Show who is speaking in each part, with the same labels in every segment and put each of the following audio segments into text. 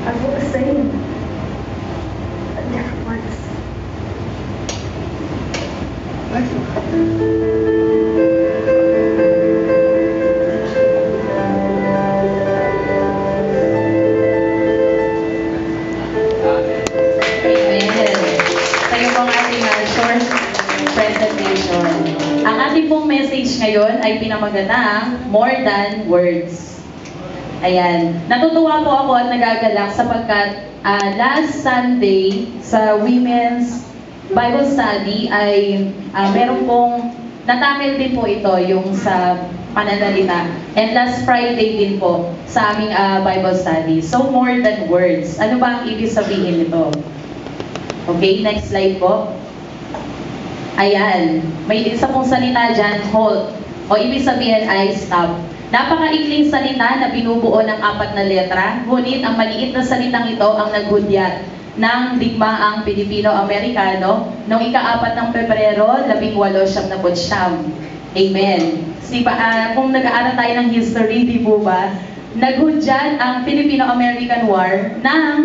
Speaker 1: I will sing different words.
Speaker 2: Presentation. Ang ating pong message ngayon ay pinamagatang More Than Words. Ayan. Natutuwa po ako at nagagalak sapagkat last Sunday sa Women's Bible Study ay meron pong natakil din po ito yung sa pananalita. And last Friday din po sa aming Bible Study. So, more than words. Ano ba ang ibig sabihin nito? Okay, next slide po. Ayan, may isa pong salita dyan, halt. O ibig sabihin ay stop. Napakaikling salita na binubuo ng 4 na letra, ngunit ang maliit na salitang ito ang naghudyat ng digmaang Pilipino-Amerikano noong ika-4 ng Pebrero, 1879. Amen. Kung nag-aaral tayo ng history, di po ba, naghudyat ang Filipino-American War ng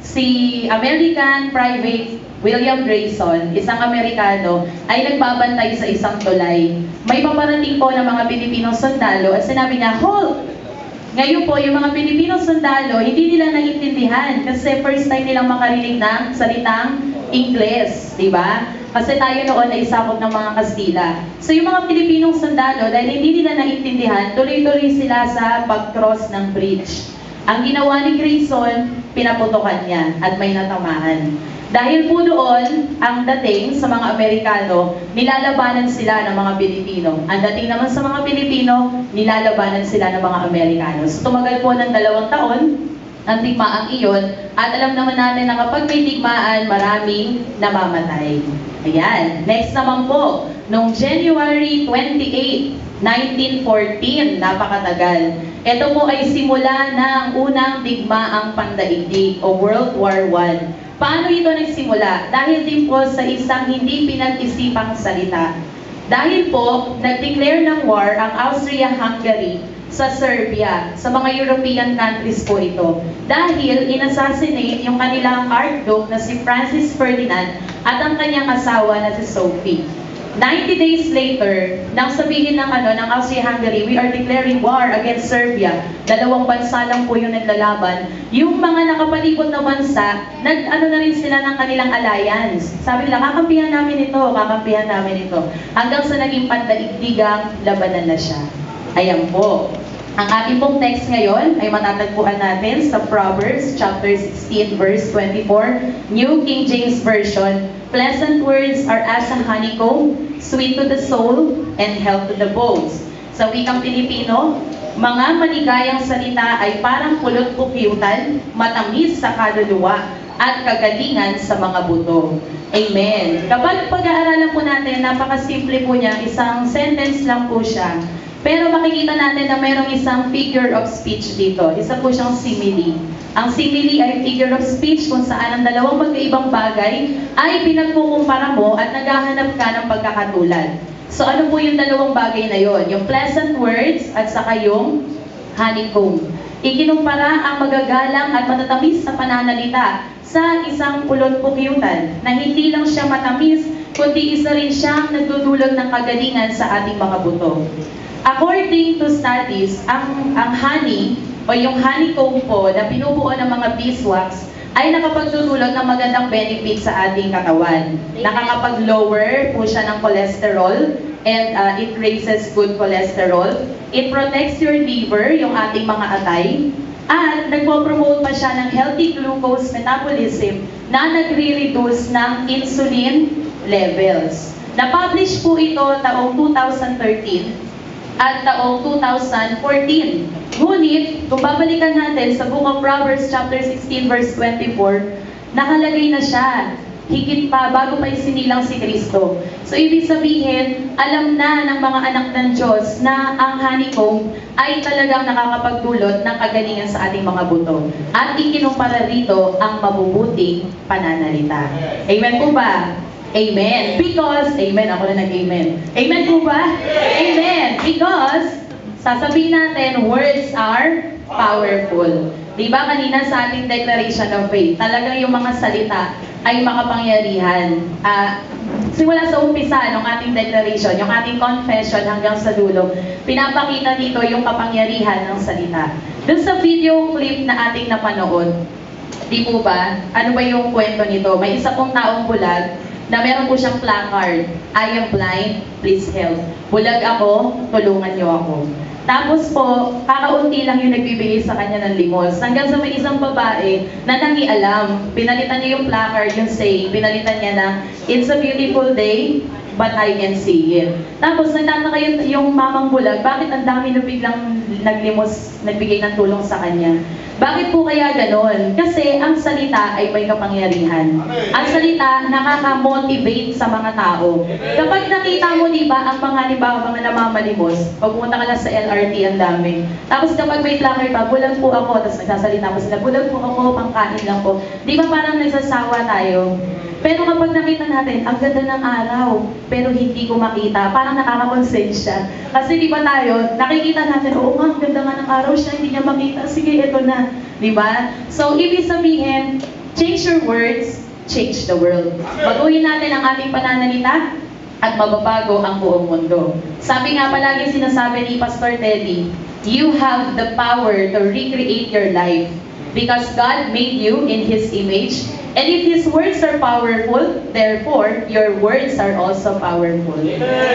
Speaker 2: si American Private William Grayson, isang Amerikano, ay nagbabantay sa isang tulay. May paparating po ng mga Pilipinong sundalo at sinabi niya, halt! Ngayon po, yung mga Pilipinong sundalo, hindi nila naiintindihan kasi first time nilang makarinig ng salitang Ingles, di ba? Kasi tayo noon ay sakop ng mga Kastila. So yung mga Pilipinong sundalo, dahil hindi nila naiintindihan, tuloy-tuloy sila sa pag-cross ng bridge. Ang ginawa ni Grayson, pinaputokan niya at may natamaan. Dahil po doon, ang dating sa mga Amerikano, nilalabanan sila ng mga Pilipino. Ang dating naman sa mga Pilipino, nilalabanan sila ng mga Amerikano. So tumagal po ng 2 taon, ang digmaang iyon, at alam naman natin na kapag may digmaan, maraming namamatay. Ayan. Next naman po, noong January 28, 1914, napakatagal. Ito po ay simula ng unang digmaang pandaigdig o World War I. Paano ito nagsimula? Dahil din po sa isang hindi pinag-isipang salita. Dahil po, nag-declare ng war ang Austria-Hungary sa Serbia, sa mga European countries po ito. Dahil inassassinate yung kanilang Archduke na si Francis Ferdinand at ang kanyang asawa na si Sophie. 90 days later, nang sabihin ng Austria-Hungary, we are declaring war against Serbia. 2 bansa lang po yung naglalaban. Yung mga nakapalibot na bansa, na rin sila ng kanilang alliance. Sabi nila, kakampihan namin ito. Hanggang sa naging pandaigdigang labanan na siya. Ayan po. Ang ating pong text ngayon ay matatagpuan natin sa Proverbs chapter 16 verse 24, New King James Version. Pleasant words are as a honeycomb, sweet to the soul, and health to the bones. Sa wikang Pilipino, mga maligayang salita ay parang pulot-pukyutan, matamis sa kaluluwa, at kagalingan sa mga buto. Amen. Kapag pag-aaralan po natin, napakasimple po niya, isang sentence lang po siya. Pero makikita natin na mayroong isang figure of speech dito. Isa po siyang simile. Ang simile ay figure of speech kung saan ang dalawang magkaibang bagay ay pinagkukumpara mo at naghahanap ka ng pagkakatulad. So ano po yung dalawang bagay na yon? Yung pleasant words at saka yung honeycomb. Ikinumpara ang magagalang at matatamis sa pananalita sa isang pulot-pukyutan na hindi lang siya matamis, kundi isa rin siyang nagdudulot ng kagalingan sa ating mga buto. According to studies, ang honey o yung honeycomb po na binubuo ng mga beeswax ay nakapagdudulot ng magandang benefit sa ating katawan. Nakakapag-lower po siya ng cholesterol and it raises good cholesterol. It protects your liver, yung ating mga atay. At nagpo-promote pa siya ng healthy glucose metabolism na nagre-reduce ng insulin levels. Na-publish po ito taong 2013 at taong 2014. Ngunit, kung babalikan natin sa Book of Proverbs chapter 16 verse 24, nakalagay na siya. Higit pa, bago pa isinilang si Kristo. So, ibig sabihin, alam na ng mga anak ng Diyos na ang honeycomb ay talagang nakakapagdulot ng kagalingan sa ating mga buto. At ikinumpara rito ang mabubuting pananalita. Amen po ba? Amen. Because, amen, ako na nag-amen. Amen po ba? Amen. Because, sasabihin natin, words are powerful. Di ba kanina sa ating declaration of faith, talagang yung mga salita ay makapangyarihan. Simula sa umpisa ng ating declaration, yung ating confession hanggang sa dulo, pinapakita dito yung kapangyarihan ng salita. Dun sa video clip na ating napanood, di po ba, ano ba yung kwento nito? May isa pong taong bulag na meron po siyang placard, I am blind, please help. Bulag ako, tulungan niyo ako. Tapos po, kakaunti lang yung nagbibigay sa kanya ng limos. Hanggang sa may isang babae na nangialam. Pinalitan niya yung placard, yung saying, pinalitan niya na, it's a beautiful day, but I can see it. Tapos nagtataka yung mamang bulag, bakit ang dami na biglang naglimos, nagbigay ng tulong sa kanya? Bakit po kaya ganon? Kasi ang salita ay may kapangyarihan. Ang salita nakaka-motivate sa mga tao. Kapag nakita mo, di ba, ang mga, mga namamalimos, pagpunta ka lang sa LRT, ang dami. Tapos kapag may placard pa, bulag po ako, tapos nagsasalita po sila, bulag po ako, pangkain lang po. Di ba parang nagsasawa tayo? Pero kapag nakita natin, ang ganda ng araw, pero hindi ko makita, parang nakakakonsensya. Kasi di ba tayo, nakikita natin, oo nga, ang ganda nga ng araw siya, hindi niya makita, sige, ito na. Di ba? So, ibig sabihin, change your words, change the world. Baguhin natin ang ating pananalita, at mababago ang buong mundo. Sabi nga palagi sinasabi ni Pastor Teddy, you have the power to recreate your life because God made you in His image. And if His words are powerful, therefore, your words are also powerful.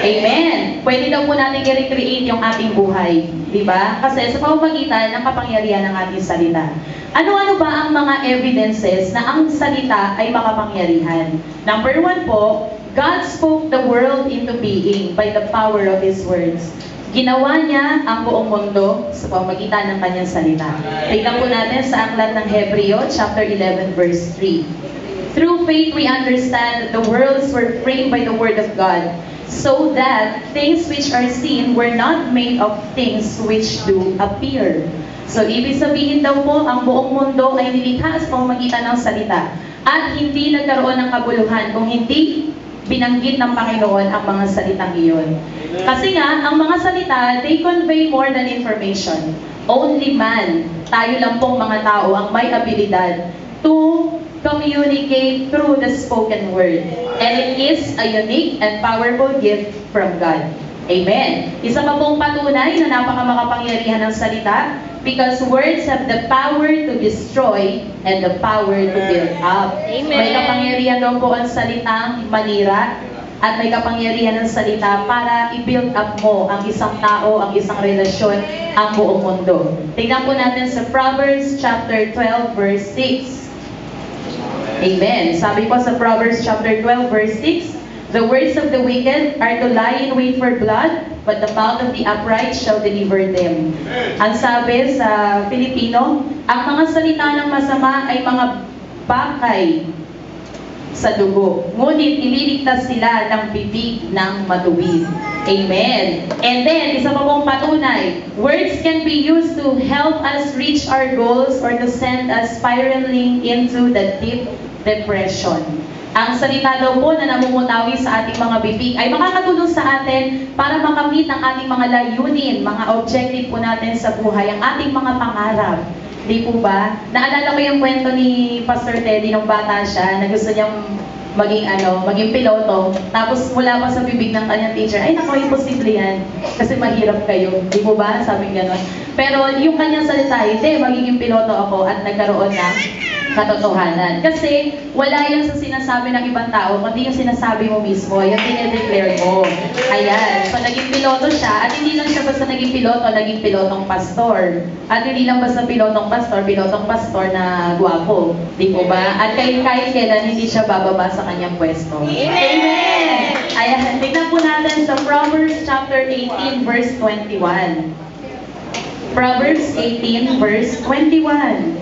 Speaker 2: Amen! Pwede daw po natin i-recreate yung ating buhay. Diba? Kasi sa pamamagitan ng kapangyarihan ng ating salita. Ano-ano ba ang mga evidences na ang salita ay makapangyarihan? Number 1 po, God spoke the world into being by the power of His words. Ginawa niya ang buong mundo sa pamamagitan ng kanyang salita. Tingnan po natin sa aklat ng Hebreo, chapter 11, verse 3. Through faith, we understand that the worlds were framed by the word of God, so that things which are seen were not made of things which do appear. So, ibig sabihin daw po, ang buong mundo ay nilikha sa pamamagitan ng salita. At hindi nagkaroon ng kabuluhan kung hindi binanggit ng Panginoon ang mga salitang iyon. Kasi nga, ang mga salita, they convey more than information. Only man, tayo lang pong mga tao ang may abilidad to communicate through the spoken word. And it is a unique and powerful gift from God. Amen. Isa pa pong patunay na napakamakapangyarihan ng salita because words have the power to destroy and the power to build up.
Speaker 1: Amen.
Speaker 2: May kapangyarihan daw po ang salitang manira at may kapangyarihan ng salita para i-build up mo ang isang tao, ang isang relasyon, ang buong mundo. Tingnan po natin sa Proverbs chapter 12 verse 6. Amen. Sabi po sa Proverbs chapter 12 verse 6, the words of the wicked are to lie in wait for blood, but the mouth of the upright shall deliver them. Ang sabi sa Filipino, ang mga salita ng masama ay mga bakay sa dugo, ngunit ililigtas sila ng bibig ng matuwid. Amen. And then, isa pa pong patunay, words can be used to help us reach our goals or to send us spiraling into the deep depression. Ang salita daw po na namumutawi sa ating mga bibig ay makakatulong sa atin para makamit ang ating mga layunin, mga objective po natin sa buhay, ang ating mga pangarap. Di po ba? Naalala ko yung kwento ni Pastor Teddy nung bata siya na gusto niyang maging piloto. Tapos mula pa sa bibig ng kanyang teacher, ay naku, imposible yan. Kasi mahirap kayo. Di po ba? Sabi gano'n. Pero yung kanyang salita, hindi, magiging piloto ako at nagkaroon ng katotohanan. Kasi wala yan sa sinasabi ng ibang tao, kundi yung sinasabi mo mismo, yung dinedeclare mo. Ayan. So naging piloto siya, at hindi lang siya basta naging piloto, naging pilotong pastor. At hindi lang basta pilotong pastor na gwapo. Di po ba? At kahit kailan hindi siya bababa sa kanyang pwesto. Amen! Ayan. Tignan po natin sa Proverbs chapter 18 verse 21. Proverbs 18 verse 21.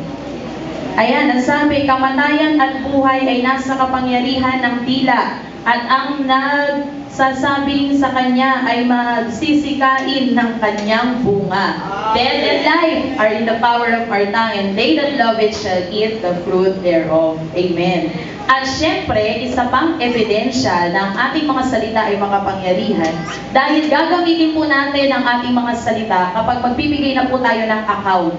Speaker 2: Ayan, ang sabi, kamatayan at buhay ay nasa kapangyarihan ng dila at ang nagsasabing sa kanya ay magsisikain ng kanyang bunga. Death and life are in the power of our tongue, and they that love it shall eat the fruit thereof. Amen. At syempre, isa pang ebidensya ng ating mga salita ay makapangyarihan dahil gagamitin po natin ang ating mga salita kapag magbibigay na po tayo ng account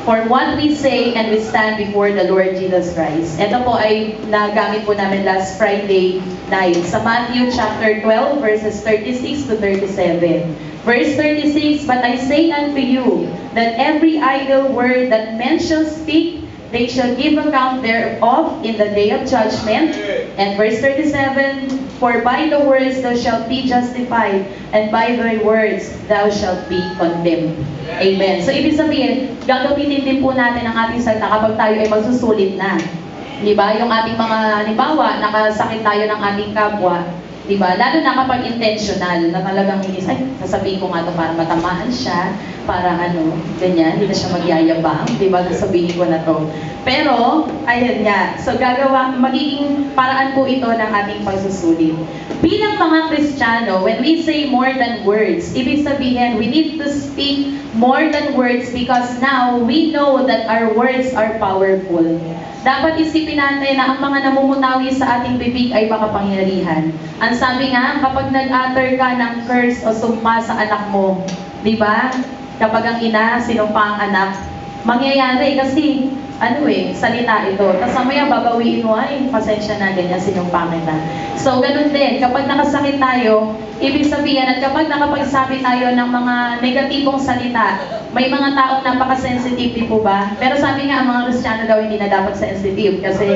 Speaker 2: for what we say and we stand before the Lord Jesus Christ. Ito po ay nagamit po namin last Friday night sa Matthew chapter 12 verses 36 to 37. Verse 36, "But I say unto you, that every idle word that men shall speak, they shall give account thereof in the day of judgment." And verse 37, "For by the words thou shalt be justified, and by thy words thou shalt be condemned." Amen. So, ibig sabihin, gagamitin din po natin ang ating salita kapag tayo ay magsusulit na. Di ba? Yung ating mga, halimbawa, nakasakit tayo ng ating kapwa. Diba? Lalo na kapag intentional, na talagang inis, ay, sasabihin ko nga ito para matamaan siya, para ano, ganyan, hindi na siya magyayabang, diba? Sasabihin ko na to. Pero, ayan nga, so magiging paraan po ito ng ating pagsusulit. Bilang mga Kristiyano, when we say more than words, ibig sabihin, we need to speak more than words because now we know that our words are powerful. Dapat isipin natin na ang mga namumutawi sa ating bibig ay makapangyarihan. Ang sabi nga, kapag nag-utter ka ng curse o sumpa sa anak mo, di ba? Kapag ang ina, sinumpa ang anak, mangyayari kasi, salita ito. Tapos mamaya babawiin mo, ay, pasensya na, ganyan, sinumpa kita. So, ganun din, kapag nakasakit tayo, ibig sabihin, at kapag nakapagsabi tayo ng mga negatibong salita, may mga taong napaka-sensitive, di po ba? Pero sabi nga, ang mga Kristiyano daw hindi na dapat sensitive kasi,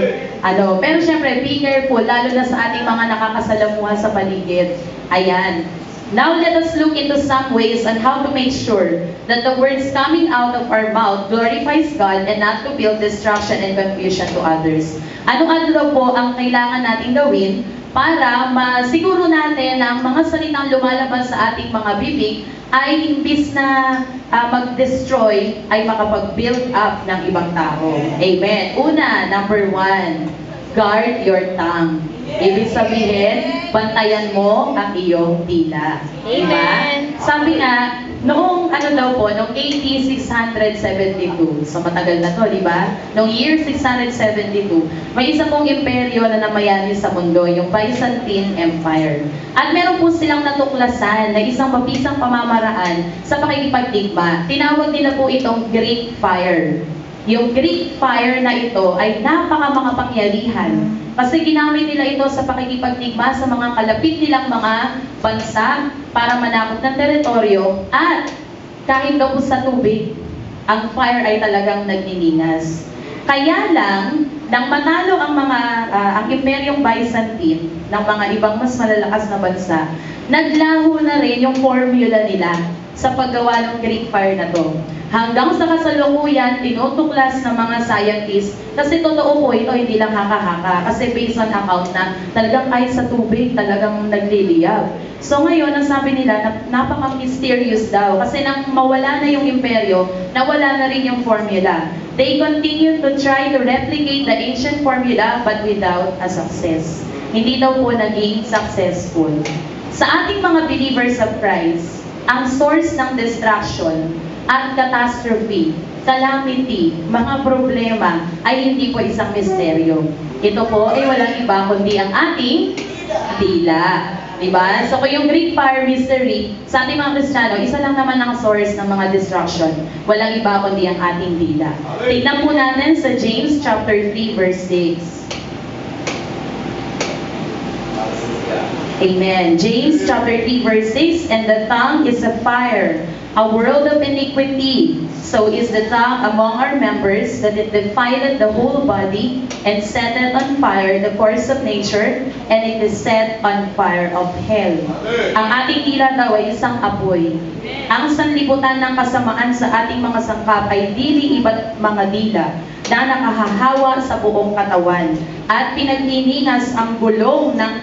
Speaker 2: pero syempre, be careful, lalo na sa ating mga nakakasalamuha sa paligid. Ayan. Now, let us look into some ways on how to make sure that the words coming out of our mouth glorifies God and not to build destruction and confusion to others. Ano-ano daw po ang kailangan natin gawin para masiguro natin na ang mga salitang lumalabas sa ating mga bibig ay imbis na mag-destroy, ay makapag-build up ng ibang tao. Amen. Una, number 1, guard your tongue. Ibig sabihin, bantayan mo ang iyong dila. Diba? Sabi nga, noong noong AD 672, so matagal na to, di ba? Noong year 672, may isa pong imperyo na namayani sa mundo, yung Byzantine Empire. At meron po silang natuklasan na isang mabisang pamamaraan sa pakikipagdigma. Tinawag nila po itong Greek Fire. Yung Greek Fire na ito ay napaka-makapangyarihan kasi ginamit nila ito sa pakikipagdigma sa mga kalapit nilang mga bansa para manakop ng teritoryo at kahit daw sa tubig, ang fire ay talagang nagniningas. Kaya lang, nang manalo ang Imperyong Byzantine ng mga ibang mas malalakas na bansa, naglaho na rin yung formula nila sa paggawa ng Greek Fire na to. Hanggang sa kasalukuyan, tinutuklas ng mga scientists, kasi totoo po ito, hindi lang haka-haka, kasi based on account na talagang kahit sa tubig, talagang nagliliyab. So ngayon, ang sabi nila, napaka-mysterious daw, kasi nang mawala na yung imperyo, nawala na rin yung formula. They continue to try to replicate the ancient formula, but without a success. Hindi daw po naging successful. Sa ating mga believers of Christ, ang source ng destruction at catastrophe, calamity, mga problema ay hindi po isang misteryo. Ito po ay walang iba kundi ang ating dila. Diba? So kung yung Greek Fire mystery, sa ating mga Kristiyano, isa lang naman ang source ng mga destruction. Walang iba kundi ang ating dila. Tignan po natin sa James chapter 3 verse 6. Amen. James chapter 3 verse 6, "And the tongue is a fire, a world of iniquity. So is the tongue among our members, that it defileth the whole body, and setteth on fire the course of nature, and it is set on fire of hell." Ang ating dila daw ay isang apoy. Ang sanlibutan ng kasamaan sa ating mga sangkap ay dili iba't mga dila na nakahahawa sa buong katawan at pinagniningas ang gulong ng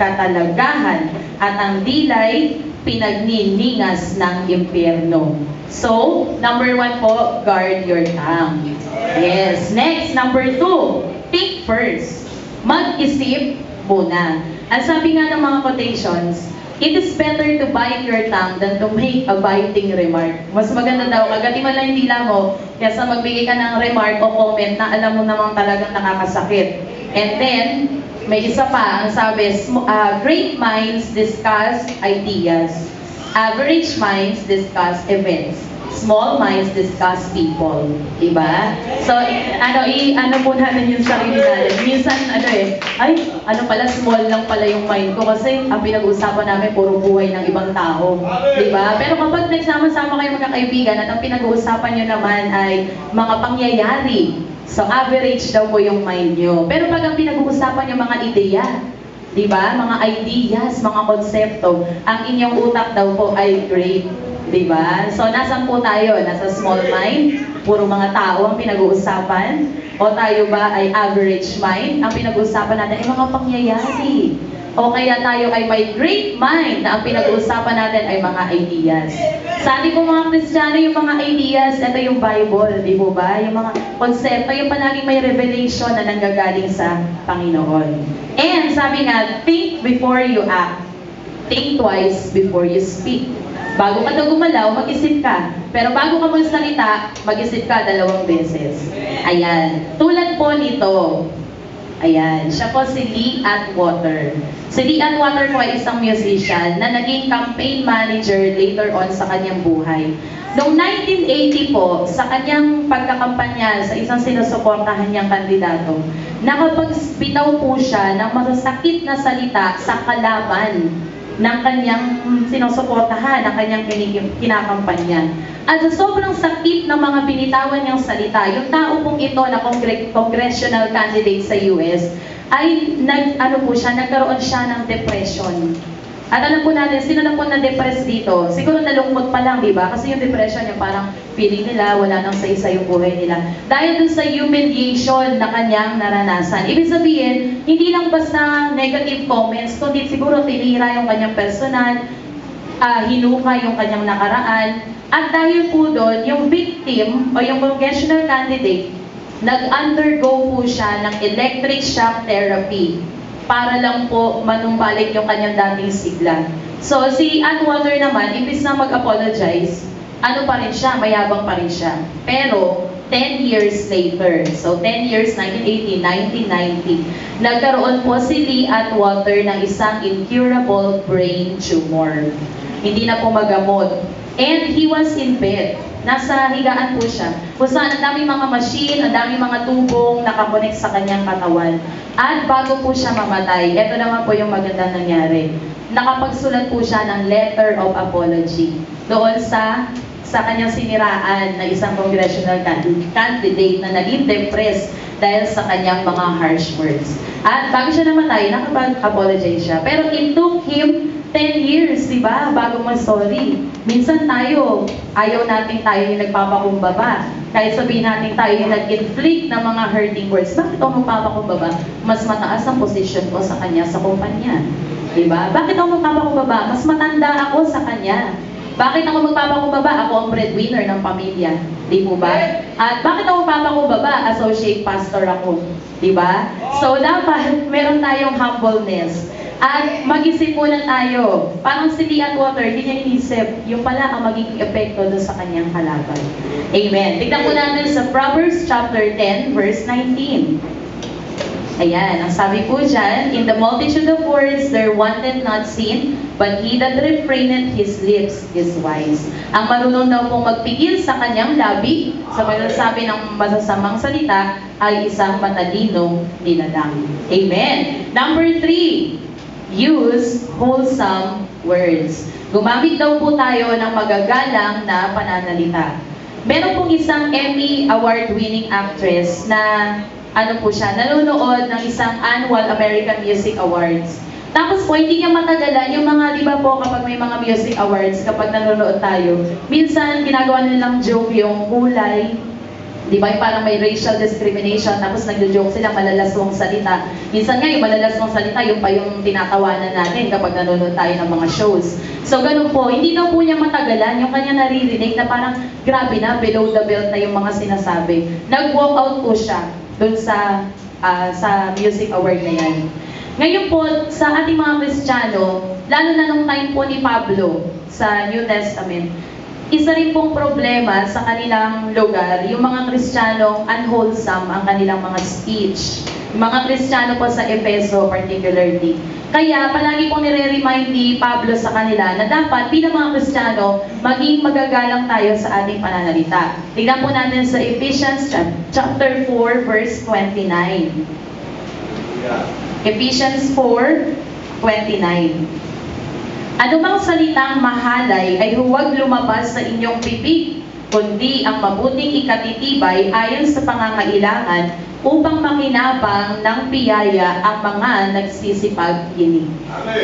Speaker 2: katalagahan at ang dilay pinagniningas ng impyerno. So, number 1 po, guard your tongue. Yes. Next, number 2, think first. Mag-isip muna. At sabi nga ng mga quotations, it is better to bite your tongue than to make a biting remark. Mas maganda daw, agati mo lang yung dila mo, kaysa magbigay ka ng remark o comment na alam mo namang talagang nakakasakit. And then, may isa pa, ang sabi, great minds discuss ideas. Average minds discuss events. Small minds discuss people. Diba? So, ano po natin yung sarili natin. Minsan, ano pala, small lang pala yung mind ko kasi ang pinag-uusapan namin puro buhay ng ibang tao. Diba? Pero kapag nagsama-sama kayo magkakaibigan at ang pinag-uusapan nyo naman ay mga pangyayari, so average daw po yung mind nyo. Pero pag ang pinag-uusapan yung mga ideya, diba? Mga ideas, mga konsepto, ang inyong utak daw po ay great. Diba? So, nasan po tayo? Nasa small mind? Puro mga tao ang pinag-uusapan? O tayo ba ay average mind? Ang pinag-uusapan natin ay mga pangyayari. O kaya tayo ay may great mind na ang pinag-uusapan natin ay mga ideas. Sa ating po mga Kristiyano, yung mga ideas, ito yung Bible, di po ba? Yung mga konsepto, yung palaging may revelation na nanggagaling sa Panginoon. And sabi nga, think before you act. Think twice before you speak. Bago ka daw gumalaw, mag-isip ka. Pero bago ka magsalita, mag-isip ka 2 beses. Ayan. Tulad po nito. Ayan. Siya po si Lee Atwater. Si Lee Atwater po ay isang musician na naging campaign manager later on sa kanyang buhay. Noong 1980 po, sa kanyang pagkakampanya sa isang sinusuportahan niyang kandidato, nakapagbitaw po siya ng masasakit na salita sa kalaban ng kanyang sinusuportahan, ng kanyang kinakampanya. At sa sobrang sakit ng mga binitawan niyang salita, yung tao pong ito na congressional candidate sa US, ay nagkaroon siya ng depression. At alam po natin, sino na po na-depress dito? Siguro nalungkot pa lang, di ba? Kasi yung depression niya parang feeling nila, wala nang sa yung buhay nila. Dahil dun sa humiliation na kanyang naranasan. Ibig sabihin, hindi lang basta negative comments, kundi siguro tinira yung kanyang personal, hinuka yung kanyang nakaraan. At dahil po doon, yung victim o yung congressional candidate, nag-undergo po siya ng electric shock therapy para lang po manumbalik yung kanyang dating sigla. So, si Atwater naman, imbis na mag-apologize, ano pa rin siya, mayabang pa rin siya. Pero, 10 years later, so 10 years, 1980, 1990, nagkaroon po si Lee Atwater ng isang incurable brain tumor. Hindi na po magamot. And he was in bed. Nasa higaan po siya. Kung saan ang daming mga machine, ang daming mga tubong nakakonek sa kanyang katawan. At bago po siya mamatay, ito naman po yung magandang nangyari. Nakapagsulat po siya ng letter of apology doon sa kanyang siniraan na isang congressional candidate na naging depressed dahil sa kanyang mga harsh words. At bago siya namatay, nakapag-apologize siya. Pero it took him 10 years, di ba? Bago mag-sorry. Minsan tayo, ayaw natin tayo yung nagpapakumbaba. Kahit sabihin natin tayo yung nag-inflict ng mga hurting words. Bakit ako magpapakumbaba? Mas mataas ang position ko sa kanya sa kumpanya. Di ba? Bakit ako magpapakumbaba? Mas matanda ako sa kanya. Bakit ako magpapakumbaba? Ako ang breadwinner ng pamilya. Di po ba? At bakit ako magpapakumbaba? Associate pastor ako. Di ba? So, dapat meron tayong humbleness. At mag-isip muna tayo. Parang si Lee Atwater, hindi niya inisip yung pala ang magiging epekto doon sa kanyang kalaban. Amen. Tignan po natin sa Proverbs chapter 10, verse 19. Ayan, ang sabi po dyan, in the multitude of words there wanteth not sin, but he that refraineth his lips is wise. Ang marunong daw pong magpigil sa kanyang labi, sa pagsasabi ng masasamang salita, ay isang matalinong nilalang. Amen. Number 3. Use wholesome words. Gumamit daw po tayo ng magagalang na pananalita. Meron pong isang Emmy Award-winning actress na nanonood ng isang annual American Music Awards. Tapos po, hindi niya matagalan yung mga, di ba po, kapag may mga music awards, kapag nanonood tayo, minsan ginagawa nilang joke yung kulay. Di ba, parang may racial discrimination, tapos nagjo-joke sila, malalaswang salita. Minsan nga, yung malalaswang salita, yung pa yung tinatawanan natin kapag nanonood tayo ng mga shows. So, ganun po, hindi daw po niya matagalan, yung kanya naririnig na parang, grabe na, below the belt na yung mga sinasabi. Nag-walk out po siya dun sa music award na yan. Ngayon po, sa ating mga Kristiyano, lalo na nung time po ni Pablo sa New Testament, isa rin pong problema sa kanilang lugar, yung mga Kristiyanong unwholesome ang kanilang mga speech. Yung mga Kristiyano po sa Efeso particularly. Kaya palagi pong nire-remind ni Pablo sa kanila na dapat bilang mga Kristiyano, maging magagalang tayo sa ating pananalita. Tignan po natin sa Ephesians chapter 4 verse 29. Ephesians 4:29. Ano bang salitang mahalay ay huwag lumabas sa inyong bibig, kundi ang mabuting ikatitibay ayon sa pangangailangan upang makinabang ng biyaya ang mga nagsisipag-ginig.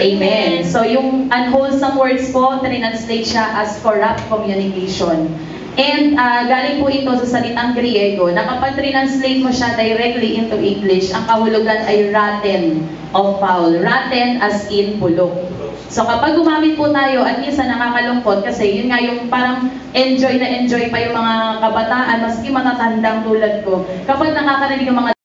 Speaker 2: Amen. So yung unwholesome words po, translate siya as corrupt communication. And galing po ito sa salitang Griego na kapag translate mo siya directly into English, ang kahulugan ay rotten of foul. Rotten as in bulok. So kapag gumamit po tayo, at minsan nakakalungkot kasi yun nga yung parang enjoy na enjoy pa yung mga kabataan, maski matatandang tulad ko. Kapag nakakarinig yung mga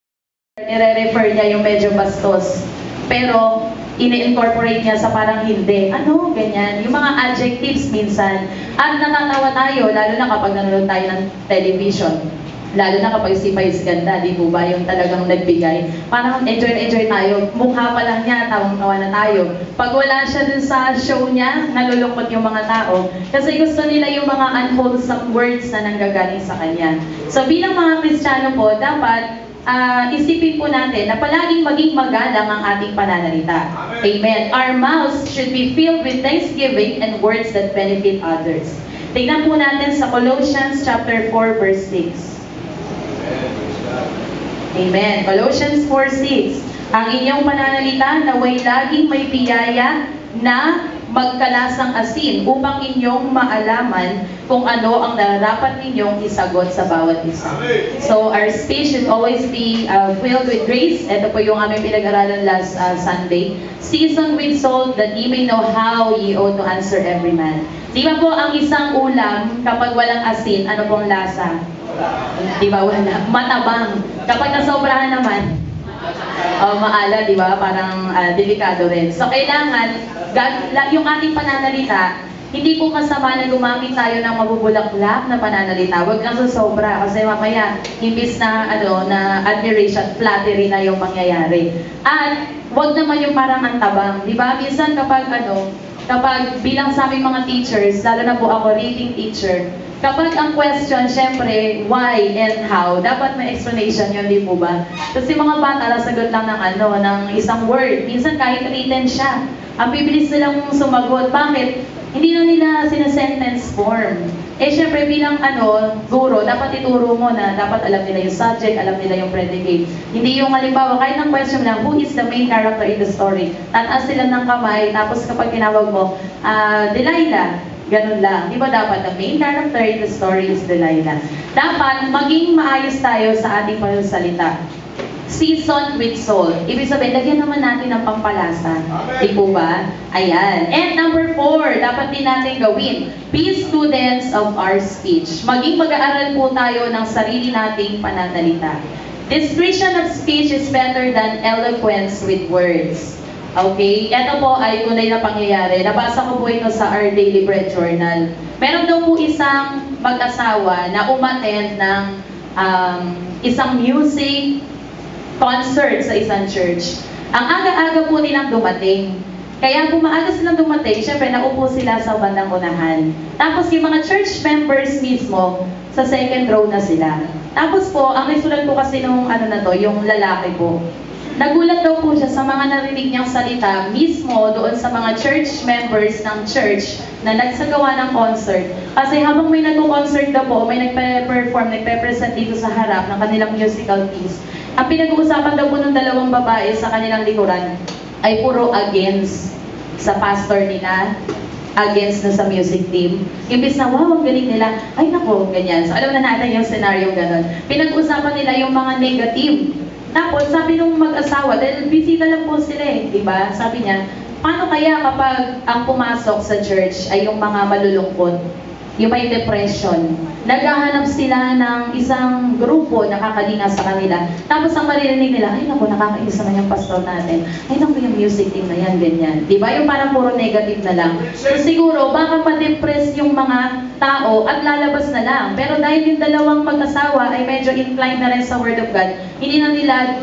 Speaker 2: nire-refer niya yung medyo bastos. Pero ini-incorporate niya sa parang hindi. Ano? Ganyan. Yung mga adjectives minsan. At natatawa tayo, lalo na kapag nanonood tayo ng television. Lalo na kapag si Pais ganda, di po ba, yung talagang nagbigay. Parang enjoy na enjoy tayo. Mukha pa lang niya, tawang-tawa na tayo. Pag wala siya dun sa show niya, nalulungkot yung mga tao. Kasi gusto nila yung mga unwholesome words na nanggagaling sa kanya. So bilang mga Kristiyano po, dapat isipin po natin na palaging maging magalang ang ating pananalita. Amen. Our mouths should be filled with thanksgiving and words that benefit others. Tignan po natin sa Colossians chapter 4 verse 6. Amen. Colossians 4:6. Ang inyong pananalita naway laging may biyaya na magkalasang asin upang inyong maalaman kung ano ang nararapat ninyong isagot sa bawat isa. So our speech should always be filled with grace. Ito po yung aming pinag-aralan last Sunday. Seasoned with salt that ye may know how ye ought to answer every man. Di ba po ang isang ulam kapag walang asin, ano pong lasa? Di ba wala? Matabang. Kapag nasobrahan naman, maala, di ba? Parang delikado rin. So kailangan, yung ating pananalita, hindi po masama na gumamit tayo ng mabubulaklak na pananalita. Huwag lang sobra kasi mamaya, imbis na, na admiration, flattery na yung mangyayari. At huwag naman yung parang antabang. Di ba? Minsan kapag kapag bilang sa aming mga teachers, lalo na po ako reading teacher, kapag ang question, syempre, why and how, dapat may explanation yun, di po ba? Kasi mga bata, nasagot lang ng isang word. Minsan kahit written siya. Ang bibilis nilang sumagot. Bakit? Hindi na nila sina-sentence form. Syempre bilang guro, dapat ituro mo na dapat alam nila yung subject, alam nila yung predicate. Hindi yung halimbawa, kahit ng question lang, who is the main character in the story? Tataas sila ng kamay, tapos kapag tinawag mo, Delilah. Ganun lang. Di ba dapat the main character in the story is Delilah? Dapat maging maayos tayo sa ating pansalita. Seasoned with salt. Ibig sabihin, lagyan naman natin ng pampalasa. Di po ba? Ayan. And number 4, dapat din natin gawin. Be students of our speech. Maging mag-aaral po tayo ng sarili nating pananalita. Discretion of speech is better than eloquence with words. Okay, ito po ay tunay na pangyayari. Nabasa ko po ito sa Our Daily Bread Journal. Meron daw po isang mag-asawa na umattend ng isang music concert sa isang church. Ang aga-aga po nilang dumating. Kaya kung maaga silang dumating, syempre naupo sila sa bandang unahan. Tapos yung mga church members mismo, sa second row na sila. Tapos po, ang nasulat po kasi nung yung lalaki po, nagulat daw po siya sa mga narinig niyang salita mismo doon sa mga church members ng church na nagsagawa ng concert. Kasi habang may nagko-concert daw po, may nagpe-perform, nagpe-present dito sa harap ng kanilang musical piece. Ang pinag-uusapan daw po ng dalawang babae sa kanilang likuran ay puro against sa pastor nila, against na sa music team. Imbis na, wow, ang galing nila, ay nako, ganyan. So alam na natin yung scenario ganon. Pinag-uusapan nila yung mga negative. Tapos, sabi nung mag-asawa, dahil bisita lang po sila di ba? Sabi niya, paano kaya kapag ang pumasok sa church ay yung mga malulungkot? yung may depression. Naghahanap sila ng isang grupo na kakalinga sa kanila. Tapos ang maririnig nila, ay naku, nakakainis naman yung pastor natin. Ay naku, yung music team na yan, ganyan. Di ba? Yung parang puro negative na lang. So siguro, baka pa-depress yung mga tao at lalabas na lang. Pero dahil yung dalawang mag-asawa ay medyo inclined na rin sa Word of God, hindi na nila,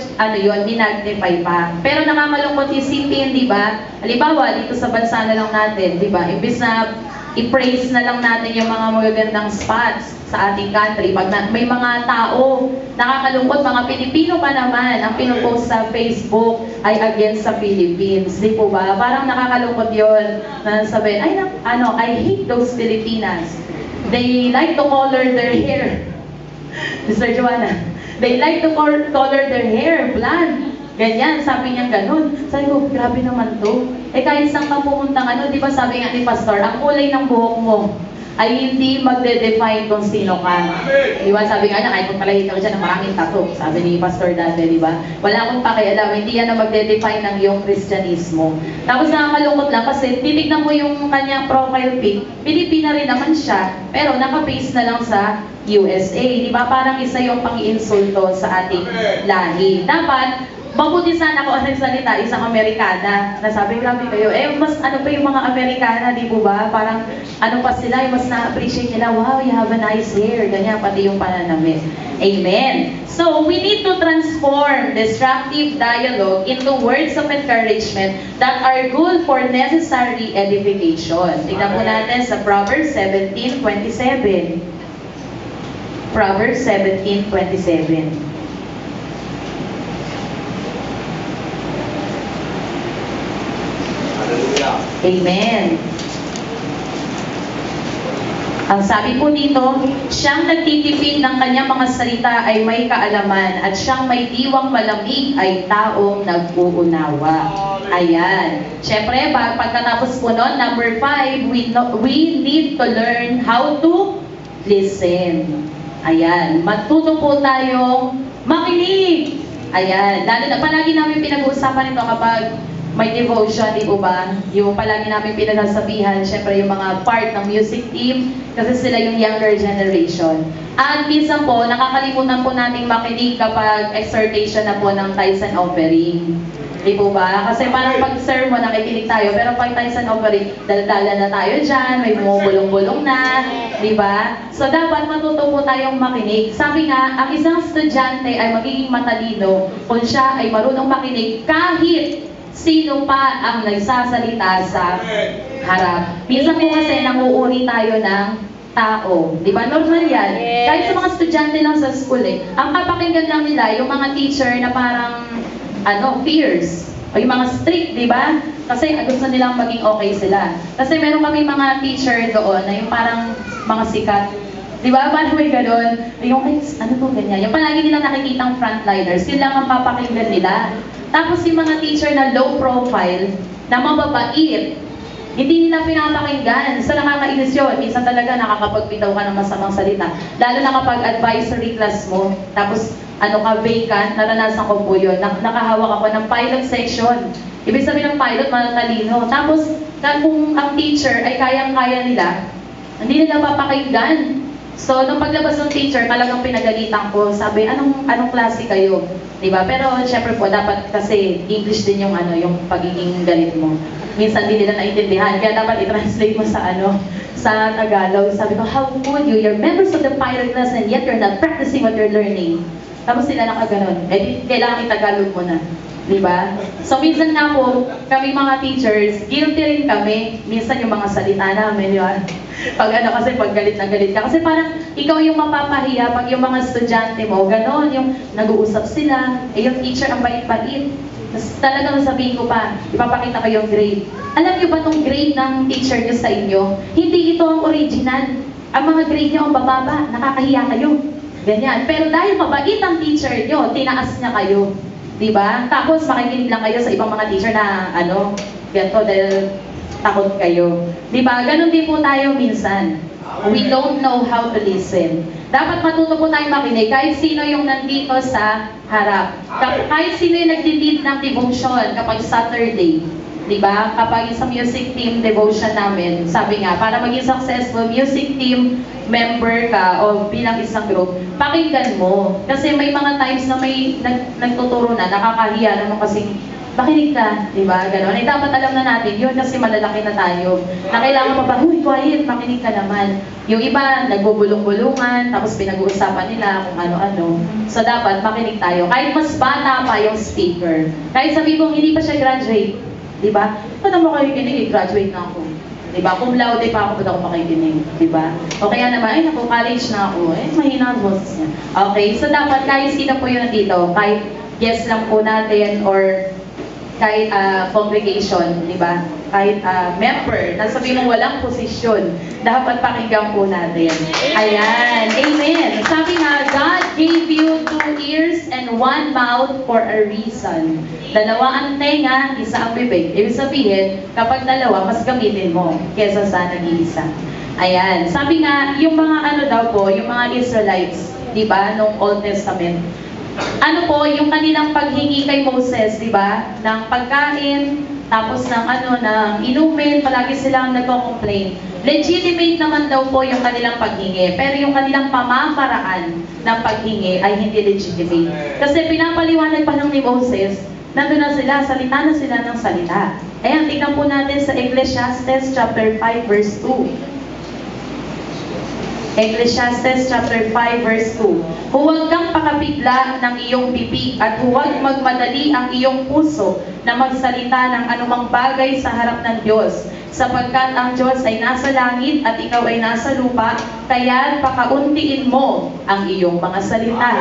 Speaker 2: dinagnify pa. Pero nakakalungkot isipin, di ba? Halimbawa, dito sa bansa na lang natin, di ba? Imbis na i-praise na lang natin yung mga magagandang spots sa ating country. Pag may mga tao, nakakalungkot, mga Pilipino pa naman, ang pinupost sa Facebook ay against sa Philippines. Di po ba? Parang nakakalungkot yun. Na sabihin, ay, I hate those Filipinas. They like to color their hair. Mr. Joanna, they like to color their hair, blonde. Ganyan, sabi niya ganun. Sabi ko, grabe naman to. Eh kahit saan ka pumuntang di ba sabi nga ni Pastor, ang kulay ng buhok mo ay hindi magde-define kung sino ka. Di ba sabi nga niya, kahit kung palahit ka siya ng maraming tattoo, sabi ni Pastor dati, di ba? Wala akong pakialam, hindi yan na magde-define ng iyong Kristyanismo. Tapos nakakalungkot lang kasi titignan mo yung kanyang profile pic, Pilipina rin naman siya, pero naka-base na lang sa USA. Di ba? Parang isa yung pang-iinsulto sa ating lahi. Dapat, mabuti sana ako ang nagsalita, isang Amerikana, na sabi, grabe kayo, mas pa yung mga Amerikana, di po ba? Parang, pa sila, mas na-appreciate nila, wow, you have a nice hair, ganyan, pati yung pananamit. Amen. So, we need to transform destructive dialogue into words of encouragement that are good for necessary edification. Tignan po natin sa Proverbs 17:27. Proverbs 17:27. Amen. Ang sabi po dito, siyang nagtitipid ng kanyang mga salita ay may kaalaman at siyang may diwang malamig ay taong nag-uunawa. Ayan. Siyempre, pagkatapos po nun, number 5, we need to learn how to listen. Ayan. Matuto po tayong makinig. Ayan. Lalo na, palagi namin pinag-uusapan ito kapag may devotion, di po ba? Yung palagi namin pinagsasabihan, syempre yung mga part ng music team, kasi sila yung younger generation. At minsan po, nakakalimutan po nating makinig kapag exhortation na po ng tithes and offering. Di po ba? Kasi parang pag sermon, nakikinig tayo, pero pag tithes and offering, dala-dala na tayo dyan, may bumubulong-bulong na, di ba? So dapat matuto po tayong makinig. Sabi nga, ang isang estudyante ay magiging matalino kung siya ay marunong makinig kahit sino pa ang nagsasalita sa harap. Minsan po kasi nanguuri tayo ng tao. Di ba? Normal yan. Kahit sa mga estudyante lang sa school ang papakinggan lang nila yung mga teacher na parang fierce. O yung mga strict, di ba? Kasi gusto nilang maging okay sila. Kasi meron kami mga teacher doon na yung parang mga sikat. Di ba? Paano may gano'n? Yung, ganyan? Yung palagi nila nakikitang frontliners, sila ang papakinggan nila. Tapos yung mga teacher na low profile, na mababait, hindi nila pinapakinggan. So nakakainis yun. Minsan talaga nakakapagbitaw ka ng masamang salita. Lalo na kapag advisory class mo, tapos vacant, naranasan ko po yun. Nakahawak ako ng pilot section. Ibig sabihin ng pilot, matatalino. Tapos kung ang teacher ay kayang-kaya nila, hindi nila papakinggan. So, nung paglabas ng teacher, talagang pinagalitan ko. Sabi, anong klase kayo? Diba? Pero, syempre po, dapat kasi English din yung pagiging galit mo. Minsan, hindi nila naintindihan. Kaya dapat i-translate mo sa sa Tagalog. Sabi ko, how could you? You're members of the pilot class and yet you're not practicing what you're learning. Tapos sila nakaganon. Kailangan i-Tagalog mo na. Diba? So, minsan nga po, kami mga teachers, guilty rin kami. Minsan yung mga salita namin, di ba? Kasi pag galit na galit ka. Kasi parang ikaw yung mapapahiya pag yung mga estudyante mo, ganon, yung nag-uusap sila, yung teacher ang bait-bait. Tapos talagang sabihin ko pa, ipapakita ko yung grade. Alam niyo ba tong grade ng teacher niyo sa inyo? Hindi ito ang original. Ang mga grade niyo ang bababa, nakakahiya kayo. Ganyan. Pero dahil mabait ang teacher niyo, tinaas niya kayo. Diba? Tapos makikinig lang kayo sa ibang mga teacher na ganito dahil takot kayo. Diba? Ganon din po tayo minsan. We don't know how to listen. Dapat matuto po tayong makinig kahit sino yung nandito sa harap. Kahit sino yung nagdi-lead ng devotion kapag Saturday. Diba? Kapag sa music team devotion namin, sabi nga, para maging successful music team member ka o bilang isang group, pakinggan mo. Kasi may mga times na may nagtuturo na, nakakahiya naman kasi makinig ka, di ba? Ganon. Ay, dapat alam na natin yun kasi malalaki na tayo. Na kailangan pa ba, huy, quiet, makinig ka naman. Yung iba, nagbubulong-bulungan, tapos pinag-uusapan nila kung ano-ano. So, dapat makinig tayo. Kahit mas bata pa yung speaker. Kahit sabi kong hindi pa siya graduate, di ba? Ba't mo kayo kinig, graduate na ako. Di ba? Kung laude pa ako, ba't ako makikinig? Di ba? O kaya naman, ay naku, college na ako. Eh, mahina ang boses niya. Okay, so dapat kahit sino po yun nandito, kahit guest lang po natin or kahit congregation, di ba? Kahit member, nasabi mo walang posisyon, dapat pakinggan po natin. Ayan, amen. Sabi nga, God gave you 2 ears and 1 mouth for a reason. 2 ang tenga, 1 ang bibig. Ibig sabihin, kapag 2, mas gamitin mo kesa sa nag-iisa. Ayan, sabi nga, yung mga ano daw po, yung mga Israelites, di ba, nung Old Testament, ano po, yung kanilang paghingi kay Moses, di ba? Ng pagkain, tapos ng ng inumin, palagi silang nagko-complain. Legitimate naman daw po yung kanilang paghingi, pero yung kanilang pamamaraan ng paghingi ay hindi legitimate. Kasi pinapaliwanag pa ng ni Moses, nandun na sila, salita na sila ng salita. Ayan, tingnan po natin sa Ecclesiastes chapter 5 verse 2. Ecclesiastes chapter 5 verse 2. Huwag kang pakabigla ng iyong bibig at huwag magmadali ang iyong puso na magsalita ng anumang bagay sa harap ng Diyos, sapagkat ang Diyos ay nasa langit at ikaw ay nasa lupa, kaya pakauntiin mo ang iyong mga salita.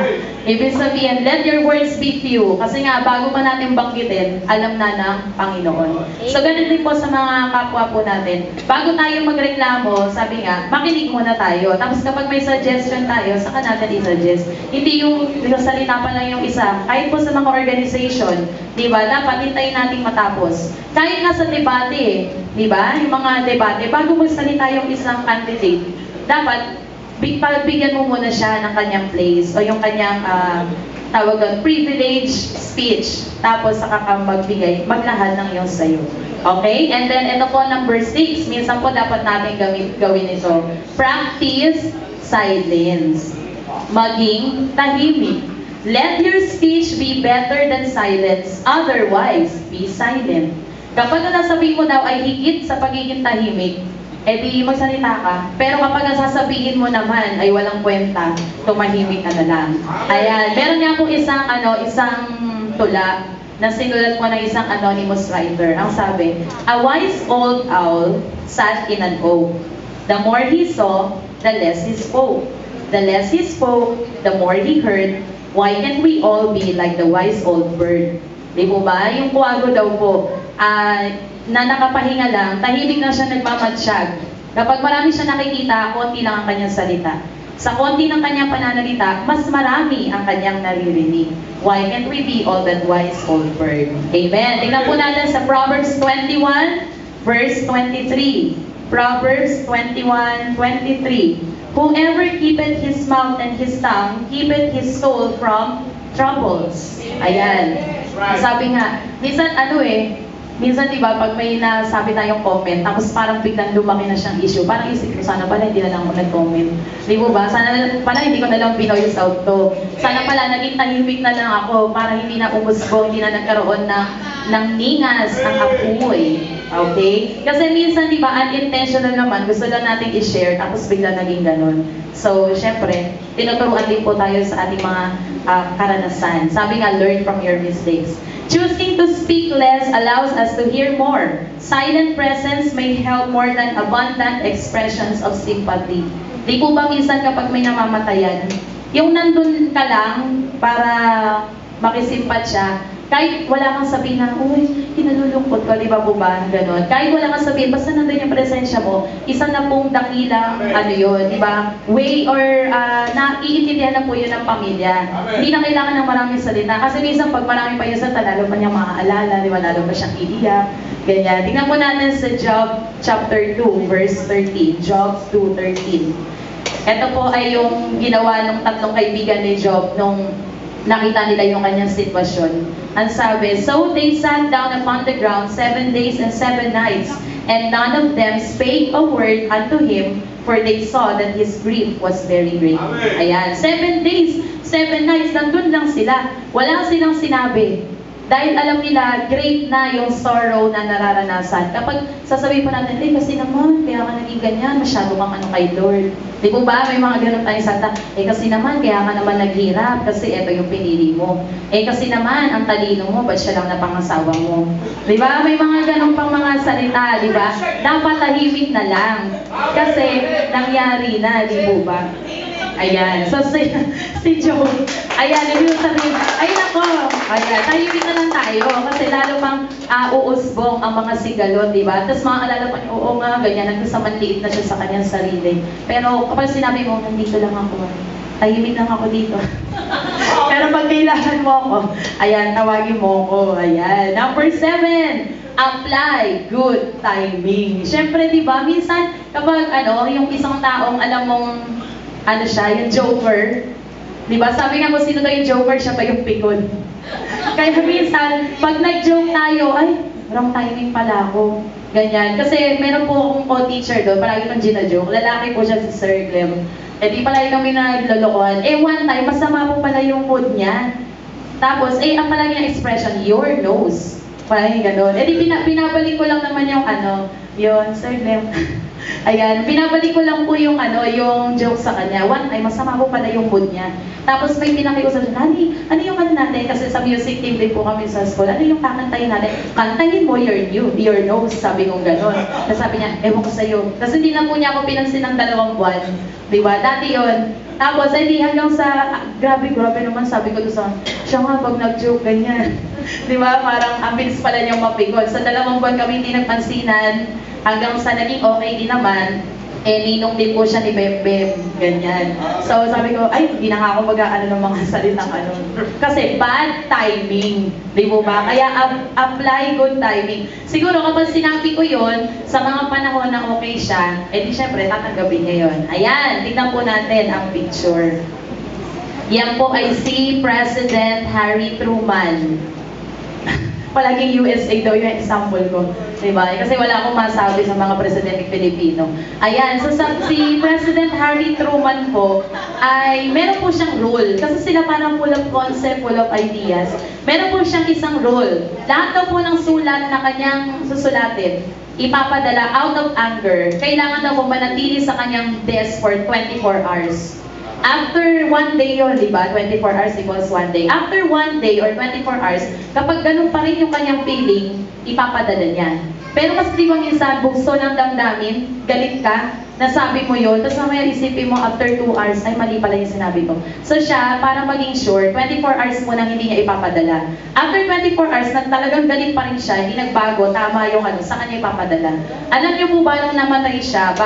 Speaker 2: Ibig sabihin, let your words be few. Kasi nga, bago pa natin banggitin, alam na ng Panginoon. So, ganun din po sa mga kapwa po natin. Bago tayo magreklamo, sabi nga, makinig muna tayo. Tapos kapag may suggestion tayo, saka natin i-suggest. Hindi yung salita pa lang yung isa. Kahit po sa mga organization, di ba, dapat hintayin nating matapos. Kahit nga sa debate, di ba, yung mga debate, bago magsalita yung isang candidate, dapat bigyan mo muna siya ng kanyang place o yung kanyang tawag ng privilege speech. Tapos saka ka maglahad ng iyong sayo. Okay? And then ito po number 6. Minsan po dapat natin gawin ito. Practice silence. Maging tahimik. Let your speech be better than silence. Otherwise, be silent. Kapag nasabihin mo daw ay higit sa pagiging tahimik, edi magsalita ka. Pero kapag sasabihin mo naman ay walang kwenta, tumahimik ka na lang. Ayan, meron nga po isang tula na sinulat mo ng isang anonymous writer. Ang sabi, a wise old owl sat in an oak. The more he saw, the less he spoke. The less he spoke, the more he heard. Why can't we all be like the wise old bird? Di po ba? Yung kuwago daw po, na nakapahinga lang, tahimik na siya nagmamatsyag. Kapag marami siya nakikita, konti lang ang kanyang salita. Sa konti ng kanyang pananalita, mas marami ang kanyang naririnig. Why can't we be all that wise old bird? Amen. Tingnan po natin sa Proverbs 21, verse 23. Proverbs 21:23. Whoever keepeth his mouth and his tongue, keepeth his soul from troubles. Ayan. Sabi nga, minsan diba, pag may nasabi tayong comment, tapos parang biglang lumaki na siyang issue, parang isip ko, sana pala hindi na lang ako nag-comment. Di mo ba? Sana pala hindi ko na lang pinoy out to. Sana pala naging tahimik na lang ako para hindi na umusbo, hindi na nagkaroon ng ningas ang apoy. Okay? Kasi minsan, di ba, unintentional naman, gusto lang natin i-share, tapos biglang naging ganun. So, syempre, tinuturuan din po tayo sa ating mga karanasan. Sabi nga, learn from your mistakes. Choosing to speak less allows us to hear more. Silent presence may help more than abundant expressions of sympathy. Di po ba minsan kapag may namamatayan, yung nandun ka lang para makisimpat siya, kahit wala kang sabihin na, uy, kinalulungkot ko, di ba po ba? Ganon. Kahit wala kang sabihin, basta nandun yung presensya mo, isa na pong dakilang, yun, di ba? Way or naiintindihan na po yun ng pamilya. Hindi na kailangan ng maraming salita. Kasi minsan, pag marami pa yun sa lalo pa niyang maaalala, di ba? Lalo pa siyang iiyak. Ganyan. Tingnan po natin sa Job chapter 2, verse 13. Job 2:13. Ito po ay yung ginawa ng tatlong kaibigan ni Job nung nakita nila yung kanyang sitwasyon. Ang sabi, so they sat down upon the ground 7 days and 7 nights, and none of them spake a word unto him, for they saw that his grief was very great.
Speaker 1: Amen.
Speaker 2: Ayan, 7 days, 7 nights, nandun lang sila. Wala silang sinabi. Dahil alam nila, great na yung sorrow na nararanasan. Kapag sasabihin po natin, kasi naman, kaya ka naging ganyan, masyado kang ano kay Lord. Di po ba, may mga ganun tayong salta, kasi naman, kaya ka naman naghirap, kasi eto yung pinili mo. Kasi naman, ang talino mo, ba't siya lang napangasawa mo? Di ba, may mga ganun pang mga salita, di ba? Dapat tahimik na lang. Kasi, nangyari na, di po ba? Ayan. So, si Joe, ayan, yung sabihin, ay nako, ayan, tahimik na lang tayo. Kasi lalo pang uusbong ang mga sigalot, di ba? Tapos mga alala pa, oo nga, ganyan, nagkasamanliit na siya sa kanyang sarili. Pero kapag sinabi mo, nandito lang ako, tahimik lang ako dito. Pero pag kailangan mo ako, ayan, tawagin mo ako, ayan. Number 7, apply good timing. Siyempre, di ba, minsan, kapag yung isang taong alam mong siya, yung joker. Diba? Sabi nga kung sino daw yung joker, siya pa yung pikon. Kaya minsan, pag nag-joke tayo, ay, wrong timing pala ako. Ganyan. Kasi meron po akong co-teacher doon, palagi kong gina-joke. Lalaki po siya si Sir Clem. Di palagi kami naglolokohan. One time, masama po pala yung mood niya. Tapos, ang palagi ng expression, your nose. Parang gano'n. Di pinabalik ko lang naman yung yun, Sir Clem. Ayan, binabalik ko lang po yung yung joke sa kanya. One time, masama po pala yung mood niya. Tapos may pinakiusap siya, ano yung natin? Kasi sa music team din po kami sa school, ano yung kakantahin natin? Kantahin mo your nose, sabi kong gano'n. Tapos sabi niya, ewan ko sa'yo. Tapos hindi na po niya ako pinansin ng 2 buwan. Diba? Dati yun. Tapos, hanggang sa, grabe naman, sabi ko doon siya nga, pag nag-joke, ganyan. Diba? Parang, ang bilis pala niyang mapikon. Sa 2 buwan kami hindi nagpansinan, hanggang sa naging okay din naman, ninong din po siya ni Bem, ganyan. So, sabi ko, hindi na nga ako ng mga salitang Kasi bad timing, di po ba? Kaya apply good timing. Siguro kapag sinabi ko yon sa mga panahon na okay siya, di syempre, tatanggapin niya yun. Ayan, tignan po natin ang picture. Yan po ay si President Harry Truman. Palaging USA daw yung example ko. Diba? Kasi wala akong masabi sa mga presidente Pilipino. Ayan, so si President Harry Truman po, ay meron po siyang rule. Kasi sila parang full of concept, full of ideas. Meron po siyang isang rule. Lahat daw po ng sulat na kanyang susulatin, ipapadala out of anger. Kailangan daw po manatili sa kanyang desk for 24 hours. After 1 day yun, di ba? 24 hours equals 1 day. After 1 day or 24 hours, kapag ganun pa rin yung kanyang feeling, ipapadala niya. Pero mas di ba minsan, bukso ng damdamin, galit ka, nasabi mo yun, tapos mamaya isipin mo after 2 hours, ay mali pala yung sinabi ko. So siya, para maging sure, 24 hours mo nang hindi niya ipapadala. After 24 hours, talagang galit pa rin siya, hindi nagbago, tama yung sa kanya ipapadala. Alam niyo po ba nung namatay siya,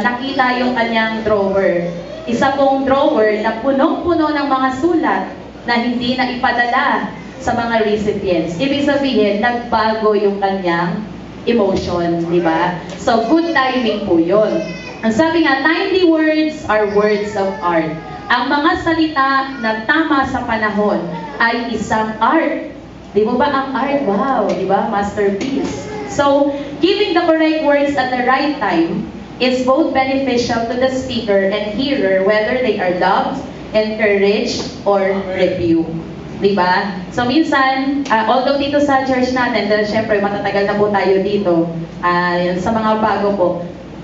Speaker 2: nakita yung kanyang drawer. Isa pong drawer na punong-puno ng mga sulat na hindi na ipadala sa mga recipients. Ibig sabihin, nagbago yung kanyang emotion, di ba? So, good timing po yun. Ang sabi nga, timely words are words of art. Ang mga salita na tama sa panahon ay isang art. Di ba ang art? Wow, di ba? Masterpiece. So, giving the correct words at the right time is both beneficial to the speaker and hearer, whether they are loved, encouraged, or rebuked. Diba? So minsan, although dito sa church natin, dahil syempre matatagal na po tayo dito, sa mga bago po,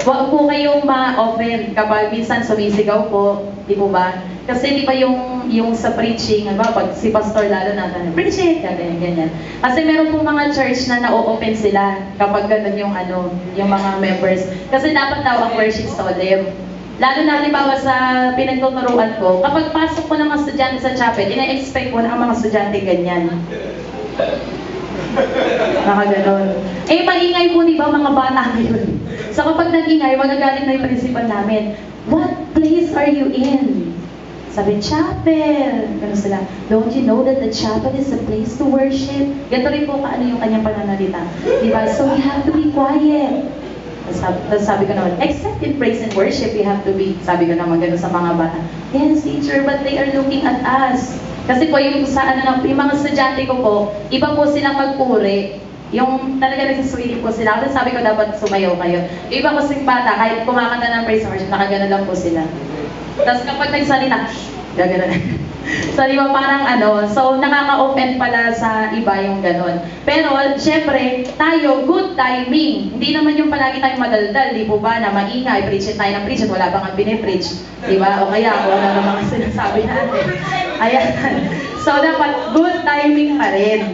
Speaker 2: huwag po kayong ma-offend kapag minsan sumisigaw po, di po ba? Kasi di ba yung sa preaching, pag si pastor lalo na, preach it, ganyan. Kasi meron po mga church na na-open sila kapag ganun yung mga members. Kasi dapat daw ang worship solemn. Lalo na halimbawa sa pinagtuturuan ko, kapag pasok ko ng mga estudyante sa chapel, ina-expect ko na ang mga estudyante ganyan. Nakaganon. Maingay po, di ba, mga bata ngayon. So kapag nag-ingay, magagalit na yung principal namin. What place are you in? Sabi, chapel. Ganun sila. Don't you know that the chapel is a place to worship? Ganito rin po yung kanyang pananalita. Diba? So we have to be quiet. Tapos sabi ko naman, except in praise and worship, we have to be, sabi ko naman gano'n sa mga bata. Yes, teacher, but they are looking at us. Kasi po yung sa yung mga estudyante ko po, iba po silang magpuri. Yung talaga nagsiswili po sila. Kasi sabi ko dapat sumayaw kayo. Yung iba kasing bata, kahit kumakanta ng praise and worship, nakagana lang po sila. Tapos kapag nagsalita, gagana. So, di ba parang so nakaka-open pala sa iba yung ganun. Pero, syempre, tayo, good timing. Hindi naman yung palagi tayong madaldal, di po ba, na maingay, preach tayo ng preach at wala bang ang pinipreach. Di ba? O kaya, kung ano naman sinasabi natin. Ayan. So, dapat good timing pa rin.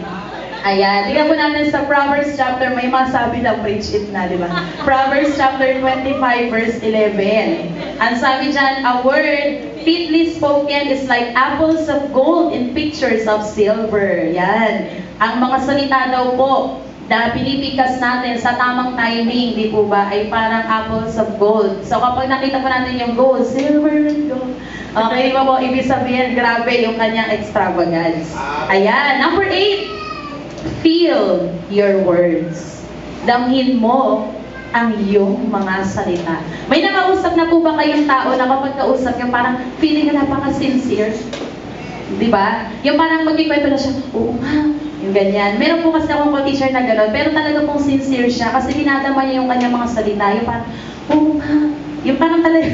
Speaker 2: Ayan, tingnan po natin sa Proverbs chapter, may masabi lang, preach it na, di ba? Proverbs chapter 25, verse 11. Ang sabi dyan, a word fitly spoken is like apples of gold in pictures of silver. Yan. Ang mga salita daw po na pinipikas natin sa tamang timing, di po ba, ay parang apples of gold. So kapag nakita po natin yung gold, silver and gold, okay, di ba po, ibig sabihin, grabe yung kanyang extravagance. Ayan, number 8. Feel your words. Damhin mo ang iyong mga salita. May nakausap na po ba kayong tao na kapag kausap yung parang feeling na napaka-sincere? Di ba? Yung parang magkikwento na siya, oo nga, yung ganyan. Meron po kasi akong co-teacher na gano'n, pero talaga pong sincere siya kasi dinadama niya yung kanyang mga salita. Yung parang, oo nga, yung parang talaga,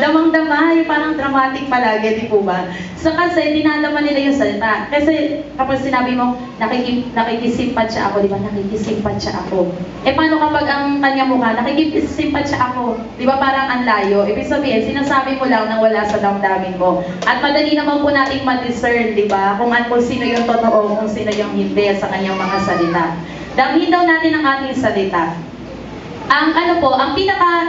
Speaker 2: damang-dama, yung parang dramatic palagi, di po ba? So kasi, dinadama nila yung salita. Kasi kapag sinabi mo, nakikisimpat siya ako, di ba? Nakikisimpat siya ako. Eh paano kapag ang kanya mukha, nakikisimpat siya ako? Di ba parang ang layo? Ibig sabihin, sinasabi mo lang nang wala sa damdamin mo. At madali naman po nating ma-discern, di ba? Kung sino yung totoo, kung sino yung hindi sa kanyang mga salita. Damhin daw natin ang ating salita. Ang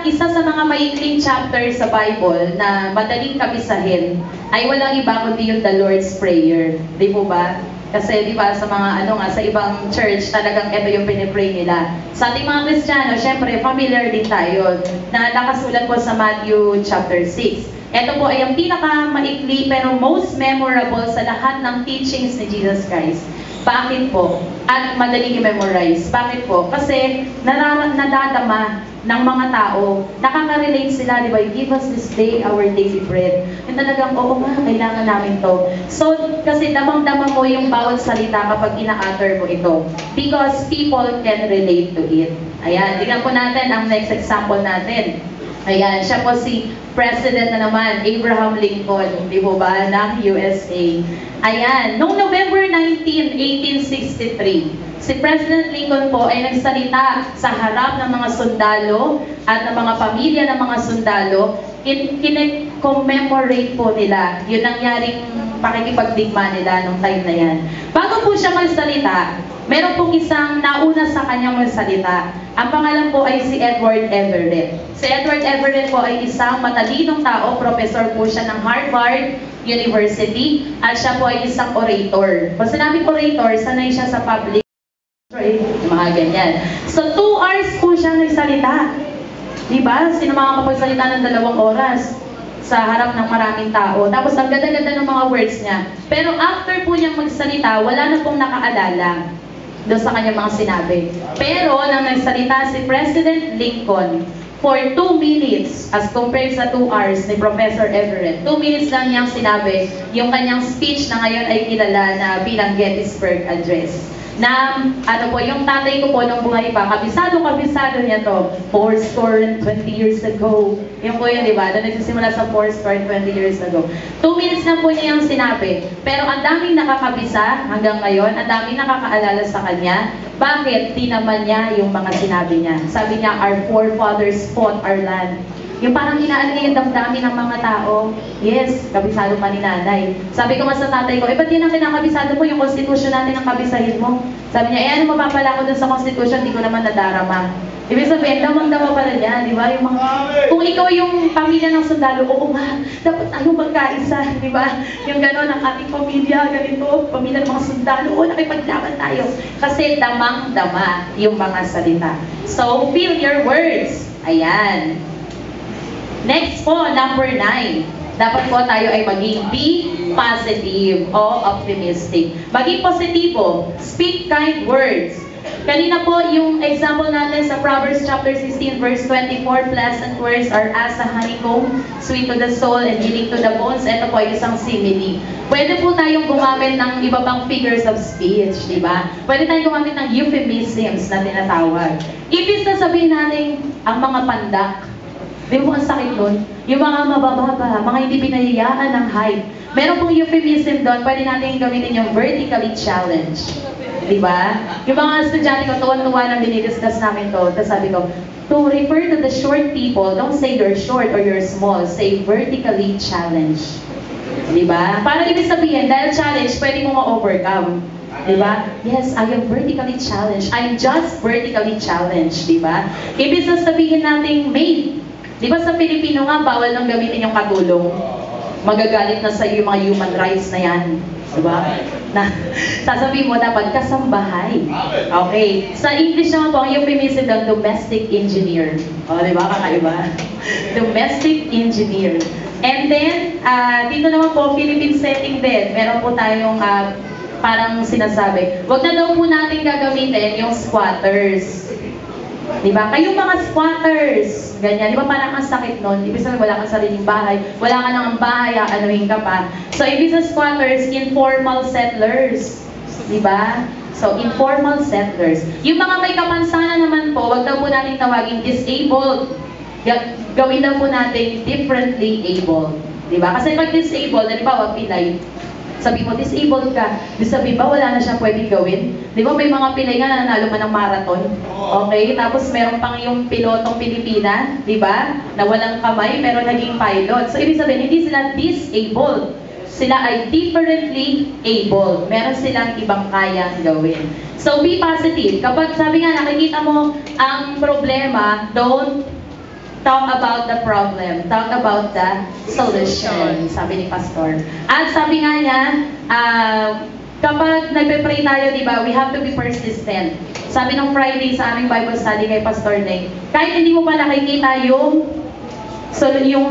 Speaker 2: isa sa mga maikling chapter sa Bible na madaling kabisahin ay walang iba kundi yung the Lord's Prayer. Di po ba? Kasi di ba sa mga sa ibang church talagang ito yung pinipray nila. Sa ating mga Kristiyano, syempre familiar din tayo na nakasulat po sa Matthew chapter 6. Ito po ay ang pinaka-maikli pero most memorable sa lahat ng teachings ni Jesus Christ. Bakit po? At madaling i-memorize. Bakit po? Kasi nadadama ng mga tao, nakaka-relate sila, di ba? Give us this day our daily bread. Yung talagang, oo nga, kailangan namin to. So, kasi damang-dama mo yung bawat salita kapag ina-utter mo ito. Because people can relate to it. Ayan, tingnan po natin ang next example natin. Ayan, siya po si President na naman, Abraham Lincoln, di po ba, ng USA. Ayan, noong November 19, 1863, si President Lincoln po ay nagsalita sa harap ng mga sundalo at ng mga pamilya ng mga sundalo. Kine-commemorate po nila yung nangyaring pakikipagdigma nila nung time na yan. Bago po siya magsalita, meron pong isang nauna sa kanyang magsalita. Ang pangalan po ay si Edward Everett. Si Edward Everett po ay isang matalinong tao, professor po siya ng Harvard University, at siya po ay isang orator. Pag sinabing orator, sanay siya sa public, mga ganyan. So 2 hours po siya nagsalita. Diba? Sino makakapagsalita ng 2 oras sa harap ng maraming tao. Tapos ang ganda-ganda ng mga words niya. Pero after po niyang magsalita, wala na pong nakaalala doon sa kanyang mga sinabi. Pero nang nagsalita si President Lincoln for 2 minutes as compared sa 2 hours ni Professor Everett, 2 minutes lang niyang sinabi yung kanyang speech na ngayon ay kilala na bilang Gettysburg Address. Na, yung tatay ko po nung buhay pa, kabisado niya to, 420 years ago. Yung po yun, di ba? Doon nagsisimula sa 420 years ago. 2 minutes na po niya yung sinabi. Pero ang daming nakakabisa hanggang ngayon, ang daming nakakaalala sa kanya. Bakit? Tinaman niya yung mga sinabi niya. Sabi niya, our forefathers fought our land. Yung parang hinaan niya yung damdamin ng mga tao. Yes, kabisado pa ni nanay. Sabi ko nga sa tatay ko, ba't yun ang kinakabisado mo? Yung konstitusyon natin ang kabisahin mo. Sabi niya, ano mapapala ko dun sa konstitusyon, di ko naman nadarama. Ibig sabihin, damang-dama pala niya, di ba? Yung mga, kung ikaw yung pamilya ng sundalo, oo nga, dapat tayo magkaisa, di ba? Yung gano'n, ang ating pamilya, ganito, pamilya ng mga sundalo, nakipaglaban tayo. Kasi damang-dama yung mga salita. So, feel your words. Ayan. Next po, number 9. Dapat po tayo ay maging be positive o optimistic. Maging positibo. Speak kind words. Kanina po, yung example natin sa Proverbs chapter 16, verse 24, pleasant words are as a honeycomb, sweet to the soul and healing to the bones. Ito po ay isang simile. Pwede po tayong gumamit ng iba pang figures of speech, di ba? Pwede tayong gumamit ng euphemisms na tinatawag. Ibig sabihin natin ang mga pandak. Di ba ang sakit nun? Yung mga mabababa, mga hindi pinahiyaan ng height. Meron pong euphemism doon, pwede natin gamitin yung vertically challenged. Di ba? Yung mga estudyante ko, tuwan-tuwa na dinidiscuss namin to. Tapos sabi ko, to refer to the short people, don't say you're short or you're small. Say vertically challenged. Di ba? Para ibig sabihin, dahil challenge, pwede mo ma-overcome. Di ba? Yes, I am vertically challenged. I'm just vertically challenged. Di ba? Ibig sabihin natin, mate. Di ba sa Pilipino nga, bawal nang gamitin yung katulong? Magagalit na sa'yo yung mga human rights na yan. Di ba? Na, sasabihin mo, dapat kasambahay. Okay. Sa English naman po, ang euphemism ng domestic engineer. O, di ba? Kakaiba. Domestic engineer. And then, dito naman po, Philippine setting din. Meron po tayong parang sinasabi, wag na daw po natin gagamitin yung squatters. Di ba? Kayong mga squatters, ganyan. Di ba parang ang sakit nun? Ibig sabihin, wala kang sariling bahay. Wala ka nang bahay, aanuhin ka pa. So, ibig sa squatters, informal settlers. Di ba? So, informal settlers. Yung mga may kapansanan naman po, wag daw po natin tawagin disabled. Gawin daw po natin differently abled. Di ba? Kasi pag disabled, halimbawa, Pilay, sabi mo, disabled ka. Di sabi ba, wala na siyang pwedeng gawin? Di ba, may mga Pilay nga na nanalo man ng marathon. Okay? Tapos meron pang yung pilotong Pilipina, di ba? Na walang kamay, pero naging pilot. So, ibig sabihin, hindi sila disabled. Sila ay differently able. Meron silang ibang kayang gawin. So, be positive. Kapag sabi nga, nakikita mo ang problema, don't talk about the problem. Talk about the solution, sabi ni Pastor. At sabi nga niya, kapag nagpe-pray tayo, di ba, we have to be persistent. Sabi ng Friday sa aming Bible study kay Pastor Nick, kahit hindi mo pa nakikita yung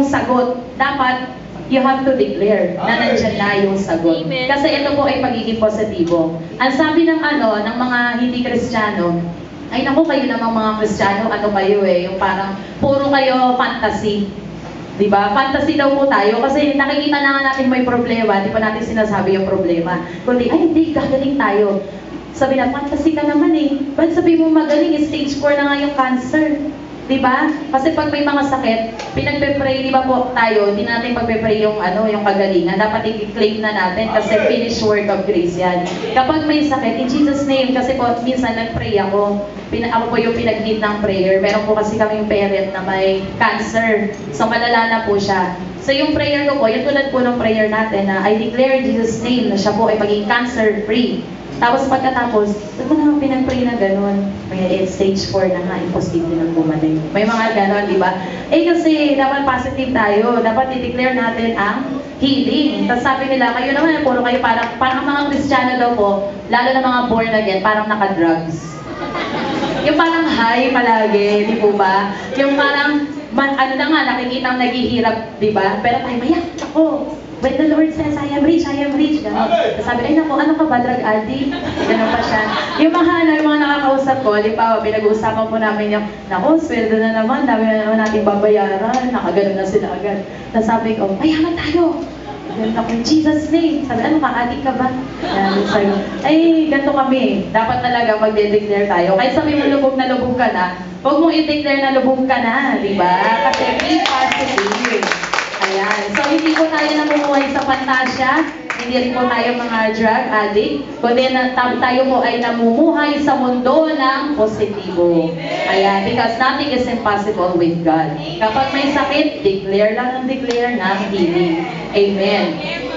Speaker 2: sagot, dapat you have to declare na nandyan na yung sagot. Kasi ito po ay pagiging positibo. Ang sabi ng mga hindi Kristiyano, ay naku, kayo namang mga Kristiyano, ano kayo yung parang puro kayo fantasy. Diba? Fantasy daw po tayo kasi nakikita na nga natin may problema, di pa natin sinasabi yung problema. Kundi, ay hindi, gagaling tayo. Sabi na, fantasy ka naman Ba't sabi mo magaling, stage 4 na nga yung cancer. Diba? Kasi pag may mga sakit, pinagpe-pray, di ba po tayo, hindi natin pagpe-pray yung kagalingan. Dapat i-claim na natin kasi finished work of grace yan. Kapag may sakit, in Jesus' name, kasi po, minsan nag-pray ako. Ako po yung pinag-lead ng prayer. Meron po kasi kaming parent na may cancer. So, malala na po siya. So, yung prayer ko po, yung tulad po ng prayer natin na I declare in Jesus' name na siya po ay maging cancer-free. Tapos pagkatapos, ito na pinag-pray na gano'n. May stage 4 na nga, imposible nang bumalik. May mga gano'n, di ba? Kasi dapat positive tayo. Dapat i-declare natin ang healing. Tapos sabi nila, kayo naman, puro kayo parang mga Kristiyano daw po, lalo na mga born again, parang naka-drugs. Yung parang high palagi, di po ba? Yung parang, nakikita ang naghihirap, di ba? Pero tayo, mayak ako. When the Lord says, I am rich, gano'n. Sabi, ay naku, ano ka ba, drug addict? Gano'n pa siya. Yung mga nakakausap ko, di pa, pinag-uusapan po namin yung, naku, sweldo na naman, dami na naman natin babayaran, nakagano'n na sila agad. Tapos sabi ko, mayaman tayo! Ganito ako, in Jesus' name. Sabi, ano ka, addict ka ba? Sabi ko, ay, ganito kami. Dapat talaga magde-declare tayo. Kahit sabi mo, lubog na lubog ka na, huwag mong i-declare na lubog ka na, di ba? Kasi be positive. Ayan. So, hindi po tayo namumuhay sa pantasya, hindi rin po tayo mga drug addict, kundi tayo po ay namumuhay sa mundo ng positibo. Ayan. Because nothing is impossible with God. Kapag may sakit, declare lang ng declare na healing. Amen.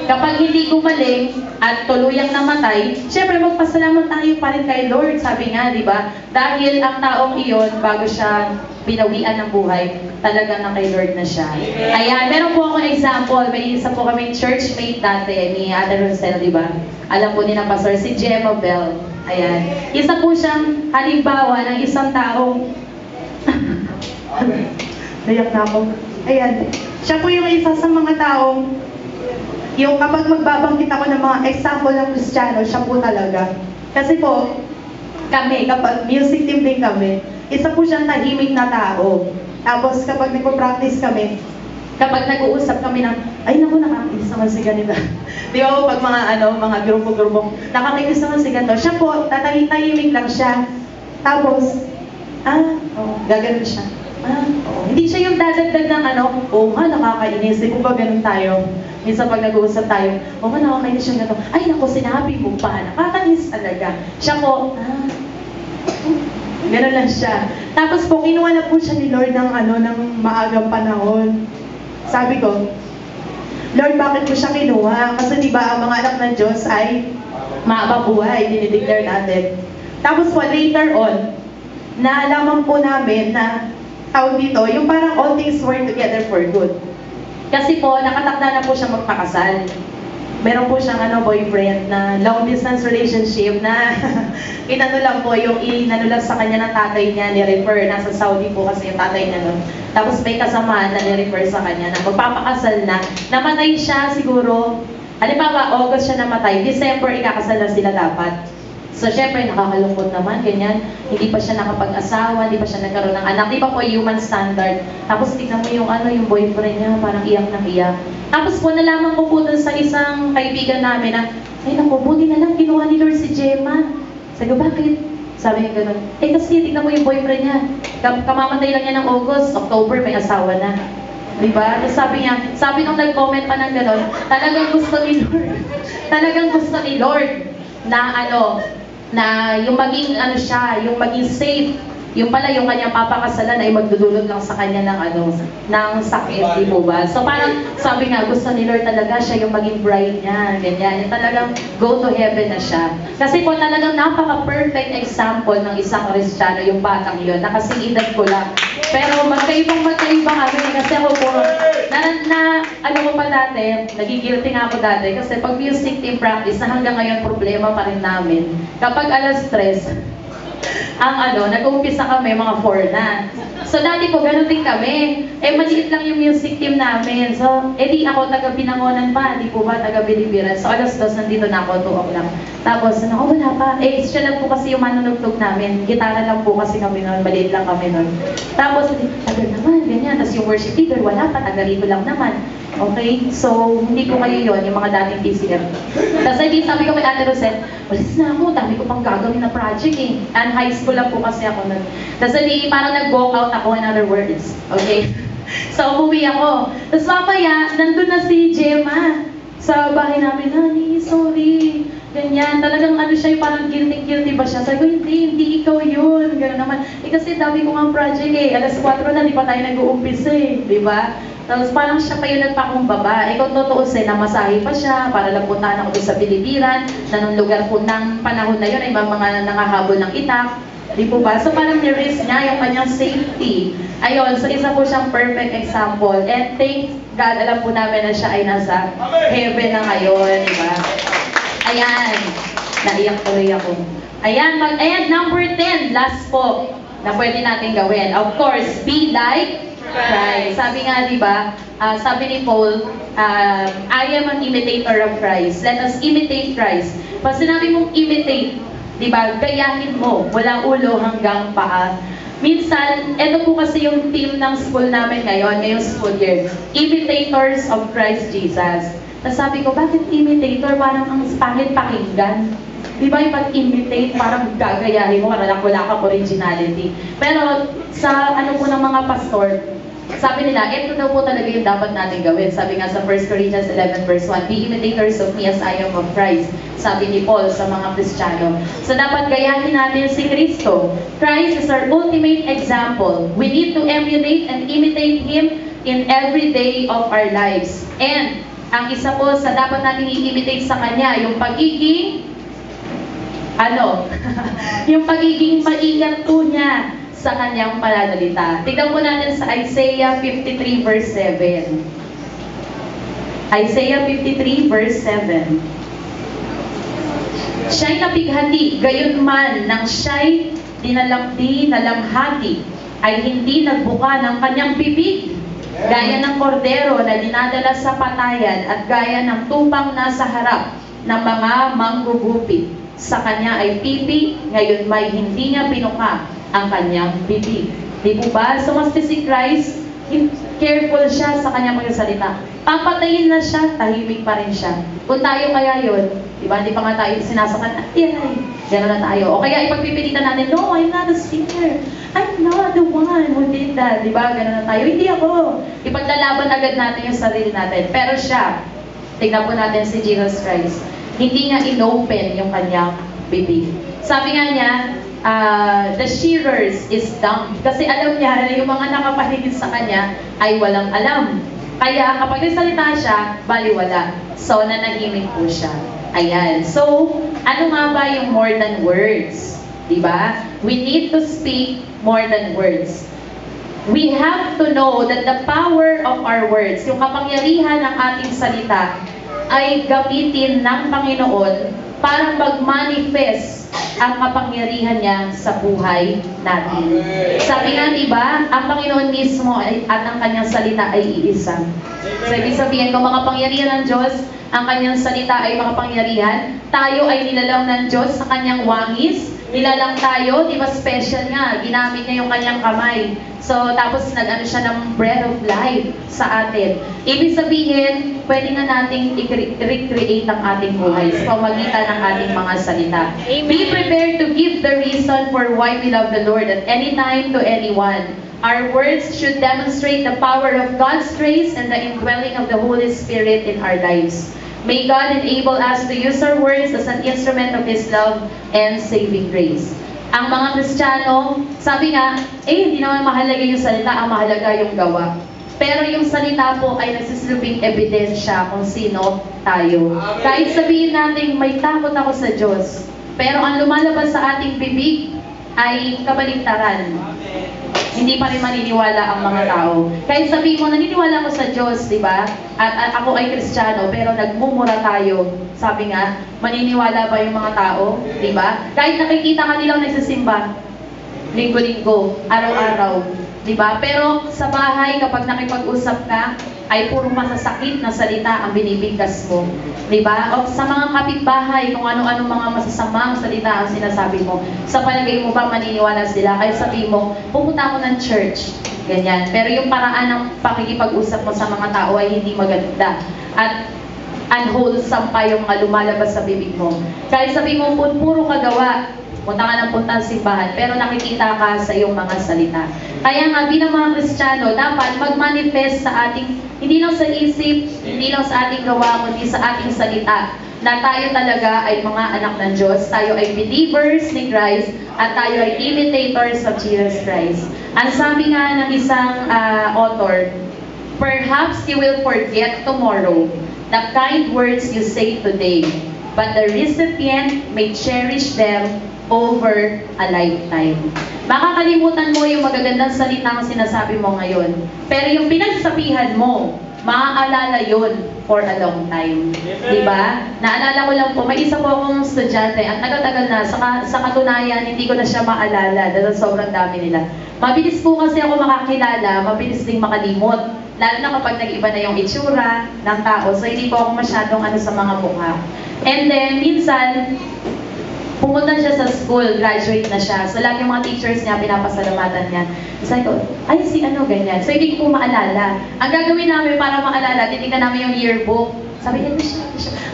Speaker 2: Kapag hindi gumaling at tuluyang namatay, syempre magpasalamat tayo pa rin kay Lord. Sabi nga, di ba? Dahil ang taong iyon, bago siya binawian ng buhay, talagang na kay Lord na siya. Ayan, meron po akong example. May isa po kaming churchmate dati ni Ate Rosel, di ba? Alam po ni na Pastor, si Gemma Bell. Ayan. Isa po siyang halimbawa ng isang taong nayak na ako. Ayan. Siya po yung isa sa mga taong yung kapag magbabanggit ako ng mga example ng Kristiyano, siya po talaga. Kasi po,
Speaker 1: kami, kapag music team din kami, isa po siyang tahimik na tao. Tapos kapag nagpo-practice kami, kapag nag-uusap kami ng, ay naku, nakakainis naman si ganito. Di ba po, pag mga grupo-grupo, nakakainis naman si ganito. Siya po, tahimik lang siya. Tapos, gaganon siya. Hindi siya yung dadagdag ng nakakainis. Di po ba ganun tayo? Minsan pag nag-uusap tayo, nakakainis siya ganito. Ay naku, sinabi mo pa, nakakainis talaga. Siya po, gano'n lang siya. Tapos po, kinuha na po siya ni Lord ng maagang panahon. Sabi ko, Lord, bakit mo siya kinuha? Kasi di ba ang mga anak ng Diyos ay mababuhay, dinideclare natin. Tapos po, later on, naalaman po namin na tawag dito, yung parang all things work together for good. Kasi po, nakatakda na po siya magpakasal. Meron po siyang boyfriend na long distance relationship na inano lang po, yung inano lang sa kanya ng tatay niya, ni-refer, nasa Saudi po kasi yung tatay niya nun. Tapos may kasamaan na ni-refer sa kanya na magpapakasal na. Namatay siya siguro, halimbawa August siya namatay, December ikakasal na sila dapat. So, syempre, nakakalungkot naman, ganyan. Hindi pa siya nakapag-asawa, hindi pa siya nagkaroon ng anak. Di ba po, human standard. Tapos, tignan mo yung boyfriend niya, parang iyak na iyak. Tapos po, nalaman ko po dun sa isang kaibigan namin na, ay naku, buti na lang kinuha ni Lord si Gemma. Sabi ko, bakit? Sabi niya gano'n. Kasi, tignan mo yung boyfriend niya. Kamamatay lang niya ng August, October, may asawa na. Diba? Tapos sabi nung nag-comment pa ng gano'n, talagang gusto ni Lord. Talagang gusto ni Lord na yung maging siya, yung maging safe, yung pala yung kanyang papakasalan ay magdudulot lang sa kanya ng sakit, di po ba? So parang sabi nga, gusto ni Lord talaga siya yung maging bride niya, ganyan. Yung talagang go to heaven na siya. Kasi po talagang napaka-perfect example ng isang Kristiyano, yung batang yun, na kasing edad ko lang. Pero magkaibang kami, kasi ako po, ko pa dati, nagigilty nga ako dati, kasi pag music team practice, na hanggang ngayon problema pa rin namin. Kapag alas 3, nag-uumpisa kami, mga 4 na. So dati po, ganun din kami. Maliit lang yung music team namin. So, di ako taga-Binangonan pa, di po ba, taga-Bilibiran. So, alas 2, nandito na ako, 2 o'clock. Tapos, wala pa. Siya lang po kasi yung manunugtog namin. Gitara lang po kasi kami noon, maliit lang kami noon. Tapos, tagal naman, ganyan. Tapos yung worship leader, wala pa, taga-rito lang naman. Okay? So, hindi ko kayo yon yung mga dating PCM. Tapos, sabi ko kay Ate Rosette, walis na ako, dami ko pang gagawin na project eh. And high school lang po kasi ako nun. Tapos, parang nag-walk out ako, in other words. Okay? So, umuwi ako. Tapos, mamaya, nandun na si Gemma sa bahay namin. Honey, sorry. Ganyan. Talagang siya, yung parang guilty ba siya? Sabi ko, hindi ikaw yun. Gano'n naman. Kasi dami ko nga project eh. Alas 4 na, di pa tayo nag-uumpisa eh. Di ba? Tapos parang siya pa yung nagpakumbaba. Kung tutuusin, namasahe pa siya para lang puntahan ako sa Bilibiran, na nung lugar po ng panahon na yun ay mga nangahabol ng itak. Di po ba? So parang ni-risk niya yung kanyang safety. Ayun, so isa po siyang perfect example. And thank God, alam po namin na siya ay nasa heaven na ngayon. Di ba? Ayan. Naiyak tuloy ako. Ayan, number 10, last po, na pwede natin gawin. Of course, be like Christ. Sabi nga, di ba, sabi ni Paul, I am an imitator of Christ. Let us imitate Christ. Pag sinabi mong imitate, di ba, gayahin mo, mula ulo hanggang paa. Minsan, ito po kasi yung team ng school namin ngayong school year. Imitators of Christ Jesus. Tapos sabi ko, bakit imitator? Parang ang pangit pakinggan. Di ba yung pag-imitate, parang gagayahin mo, parang wala kang originality. Pero sa po ng mga pastor, sabi nila, ito daw po talaga yung dapat natin gawin. Sabi nga sa 1 Corinthians 11 verse 1, be imitators of me as I am of Christ. Sabi ni Paul sa mga Kristiyano. So dapat gayahin natin si Kristo. Christ is our ultimate example. We need to emulate and imitate Him in every day of our lives. And ang isa po sa dapat natin i-imitate sa Kanya, yung pagiging yung pagiging maingat po niya sa kanyang pananalita. Tignan po natin sa Isaiah 53 verse 7. Isaiah 53 verse 7. Siya'y napighati, gayon man nang siya'y dinalamhati, ay hindi nagbuka ng kanyang bibig. Gaya ng kordero na dinadala sa patayan at gaya ng tupang nasa harap ng mga manggugupit.
Speaker 2: sa kanya ay pipi, ngayon may hindi niya pinuka ang kanyang bibig. Di po ba? So mas si Christ, careful siya sa kanyang pagsasalita. Papatayin na siya, tahimik pa rin siya. Kung tayo kaya yun, di ba? Hindi pa nga tayo sinasakan, ay, gano'n na tayo. O kaya ipagpipilitan natin, no, I'm not a sinner. I'm not the one who did that. Di ba? Gano'n na tayo. Hindi ako. Ipaglalaban agad natin yung sarili natin. Pero siya, tignan po natin si Jesus Christ. Hindi niya inopen yung kanyang bibig. Sabi nga niya, the shearers is dumb. Kasi alam niya na yung mga nakapaligid sa kanya ay walang alam. Kaya kapag nagsalita siya, baliwala. So, nanahimik po siya. Ayan. So, ano nga ba yung more than words? Diba? We need to speak more than words. We have to know that the power of our words, yung kapangyarihan ng ating salita, ay gamitin ng Panginoon para mag-manifest ang kapangyarihan niya sa buhay natin. Sabi nga, diba, ang Panginoon mismo at ang kanyang salita ay iisa. So, ibig sabihin, kung makapangyarihan ng Diyos, ang kanyang salita ay makapangyarihan, tayo ay nilalang ng Diyos sa kanyang wangis, nilalang tayo, di ba special nga, ginamit niya yung kanyang kamay. So, tapos nag-ano siya ng breath of life sa atin. Ibig sabihin, pwede nga nating i-recreate ang ating buhay sa pamagitan ng ating mga salita. Amen. Be prepared to give the reason for why we love the Lord at any time to anyone. Our words should demonstrate the power of God's grace and the indwelling of the Holy Spirit in our lives. May God enable us to use our words as an instrument of His love and saving grace. Ang mga Kristiyano, sabi nga, hindi naman mahalaga yung salita, ang mahalaga yung gawa. Pero yung salita po ay nagsisilbing ebidensya kung sino tayo. Kahit sabihin natin, may takot ako sa Diyos, pero ang lumalabas sa ating bibig ay kabaligtaran. Hindi pa rin maniniwala ang mga tao. Kahit sabihin mo, naniniwala ako sa Diyos, di ba? At ako ay Kristiyano, pero nagmumura tayo. Sabi nga, maniniwala ba yung mga tao? Di ba? Kahit nakikita ka nilang nagsisimba, linggo-linggo, araw-araw. Di ba? Pero sa bahay, kapag nakipag-usap ka, ay puro masasakit na salita ang binibigkas mo. Di ba? O sa mga kapitbahay, kung ano-ano mga masasamang salita ang sinasabi mo, sa palagay mo ba maniniwala sila? Kahit sabihin mo, pupunta ako ng church. Ganyan. Pero yung paraan ng pakikipag-usap mo sa mga tao ay hindi maganda. At unwholesome pa yung mga lumalabas sa bibig mo. Kahit sabihin mo, puro kagawa, punta ka ng punta sa simbahan, pero nakikita ka sa iyong mga salita. Kaya nga, bilang mga Kristiyano, dapat mag-manifest sa ating, hindi lang sa isip, hindi lang sa ating gawa, kundi sa ating salita, na tayo talaga ay mga anak ng Diyos, tayo ay believers ni Christ, at tayo ay imitators of Jesus Christ. Ang sabi nga ng isang author, perhaps you will forget tomorrow the kind words you say today, but the recipient may cherish them over a lifetime. Makakalimutan mo yung magagandang salita ang sinasabi mo ngayon. Pero yung pinagsabihan mo, maaalala yun for a long time. Diba? Naalala ko lang po, may isa po akong estudyante, ang tagal-tagal na, sa katunayan, hindi ko na siya maalala dahil sobrang dami nila. Mabilis po kasi ako makakilala, mabilis ding makalimot. Lalo na kapag nag-iba na yung itsura ng tao, so hindi po ako masyadong sa mga mukha. And then, minsan, pumunta siya sa school, graduate na siya. So, lagi yung mga teachers niya, pinapasalamatan niya. Sabi ko, ay, si ano, ganyan. So, hindi ko po maalala. Ang gagawin namin para maalala, titignan namin yung yearbook. Sabi niya, ito siya.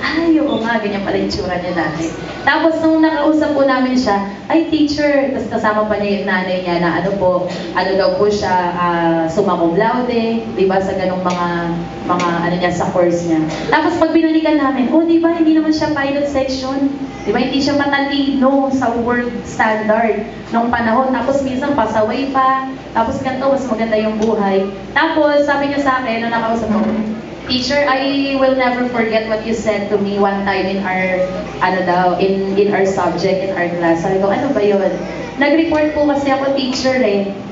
Speaker 2: Ay, oo nga, ganyan pala yung tsura niya dati. Tapos, nung nakausap po namin siya, ay, teacher, tapos kasama pa niya yung nanay niya na ano daw po siya, summa cum laude, di ba, sa ganong mga ano niya, sa course niya. Tapos, pag binalikan namin, di ba, hindi naman siya pilot section. Di ba, hindi siya matalino sa world standard nung panahon. Tapos, minsan, pasaway pa. Tapos, ganito, mas maganda yung buhay. Tapos, sabi niya sa akin, nung nakausap ko, teacher, I will never forget what you said to me one time in our, in our subject, in our class. Sabi ko, ano ba yun? Nag-report po kasi ako teacher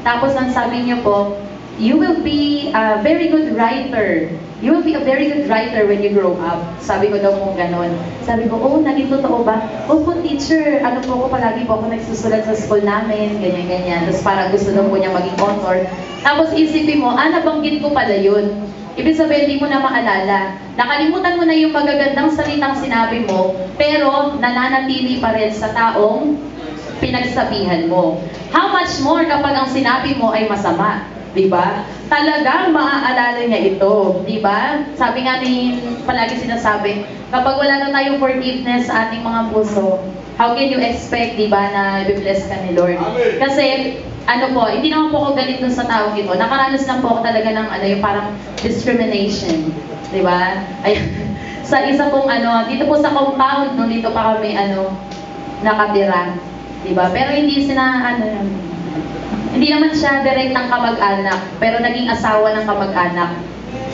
Speaker 2: Tapos ang sabi niyo po, you will be a very good writer. You will be a very good writer when you grow up. Sabi ko daw kung ganon. Sabi ko, naging totoo ba? Po teacher, po ako palagi po ako nagsusulat sa school namin, ganyan-ganyan. Tapos parang gusto daw po niya maging author. Tapos isipin mo, nabanggit ko pala yun.
Speaker 1: Ibig sabihin, hindi mo na maalala. Nakalimutan mo na yung magagandang salitang sinabi mo, pero nananatili pa rin sa taong pinagsabihan mo. How much more kapag ang sinabi mo ay masama? Diba? Talagang maaalala niya ito. Diba? Sabi nga ni, palagi sinasabi, kapag wala na tayong forgiveness sa ating mga puso, how can you expect, diba, na i-bless ka ni Lord? Kasi, ano po, hindi naman po ako galit dun sa taong ito. Nakaranas lang po ako talaga ng, yung parang discrimination. Diba? Ay, sa isa pong, dito po sa compound, nung dito pa kami, nakatira. Diba? Pero hindi hindi naman siya direktang kamag-anak, pero naging asawa ng kamag-anak.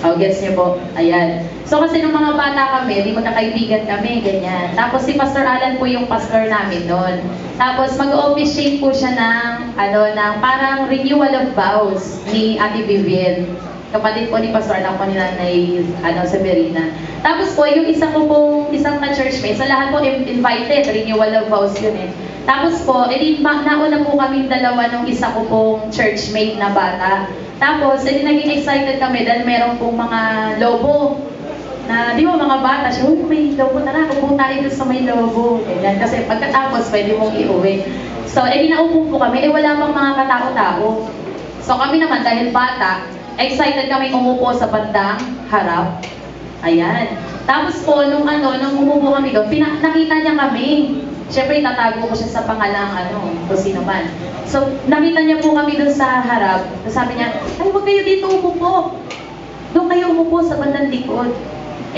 Speaker 1: Gets niyo po? Ayan. So kasi nung mga bata kami, di magkakaibigan kami, ganyan. Tapos si Pastor Alan po yung pastor namin noon. Tapos mag-officiate po siya ng, ng parang renewal of vows ni Ate Vivian. Kapatid po ni Pastor Alan po ni Nanay, Severina. Tapos po, yung isang ka-churchmate, sa lahat po invited, renewal of vows yun eh. Tapos po, nauna po kami dalawa nung isa ko pong churchmate na bata. Tapos, naging excited kami dahil meron pong mga lobo. Na, di ba, mga bata, siya, may lobo, tara, upo tayo sa may lobo. Ganyan, kasi pagkatapos, pwede mong iuwi. So, naupo po kami, wala pang mga katao-tao. So, kami naman, dahil bata, excited kami umupo sa bandang harap. Ayan. Tapos po, nung umupo kami doon, nakita niya kami. Siyempre, tatago ko siya sa pangalang kung sino man. So, nakita niya po kami doon sa harap. Sabi niya, ay, huwag kayo dito umupo. Doon kayo umupo sa bandang likod.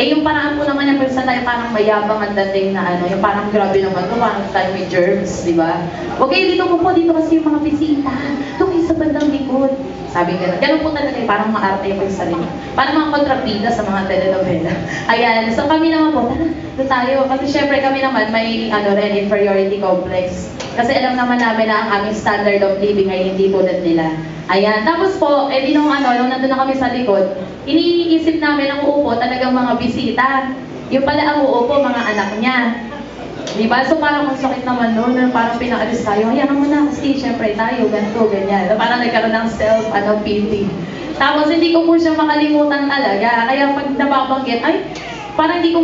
Speaker 1: Yung paraan po naman niya, person tayo parang mayabang ang dating na yung parang grabe naman to, parang tayo may germs, di ba? Huwag kayo dito umupo, dito kasi yung mga bisita. Doon kayo sa bandang likod. Sabi gano'n. Gano'n po talaga parang maarte yung sarili. Parang mga kontrabida sa mga telenovela. Ayan. So kami naman po, doon tayo. Kasi syempre kami naman may inferiority complex. Kasi alam naman namin na ang aming standard of living ay hindi tulad nila. Ayan. Tapos po, nung nandun na kami sa likod, iniisip namin ang uupo talagang mga bisita. Yung pala ang uupo, mga anak niya. Diba? So parang ang sakit naman noon, parang pinaalis tayo. Hayaan mo na kasi syempre tayo, ganito, ganyan. Parang nagkaroon ng self-pity. Tapos hindi ko po siya makalimutan talaga. Kaya pag nababanggit, ay, parang hindi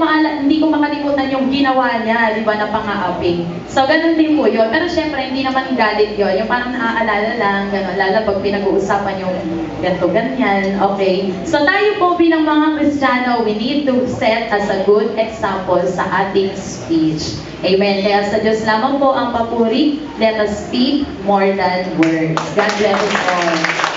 Speaker 1: ko makalimutan yung ginawa niya, di ba, na pang-aaping. So, ganun din po yun. Pero syempre, hindi naman galit yun. Yung parang naaalala lang, gano'n, lalo pag pinag-uusapan yung ganito, ganyan, okay. So, tayo po bilang mga Kristiyano, we need to set as a good example sa ating speech. Amen. Kaya sa Diyos lamang po ang papuri. Let us speak more than words. God bless us all.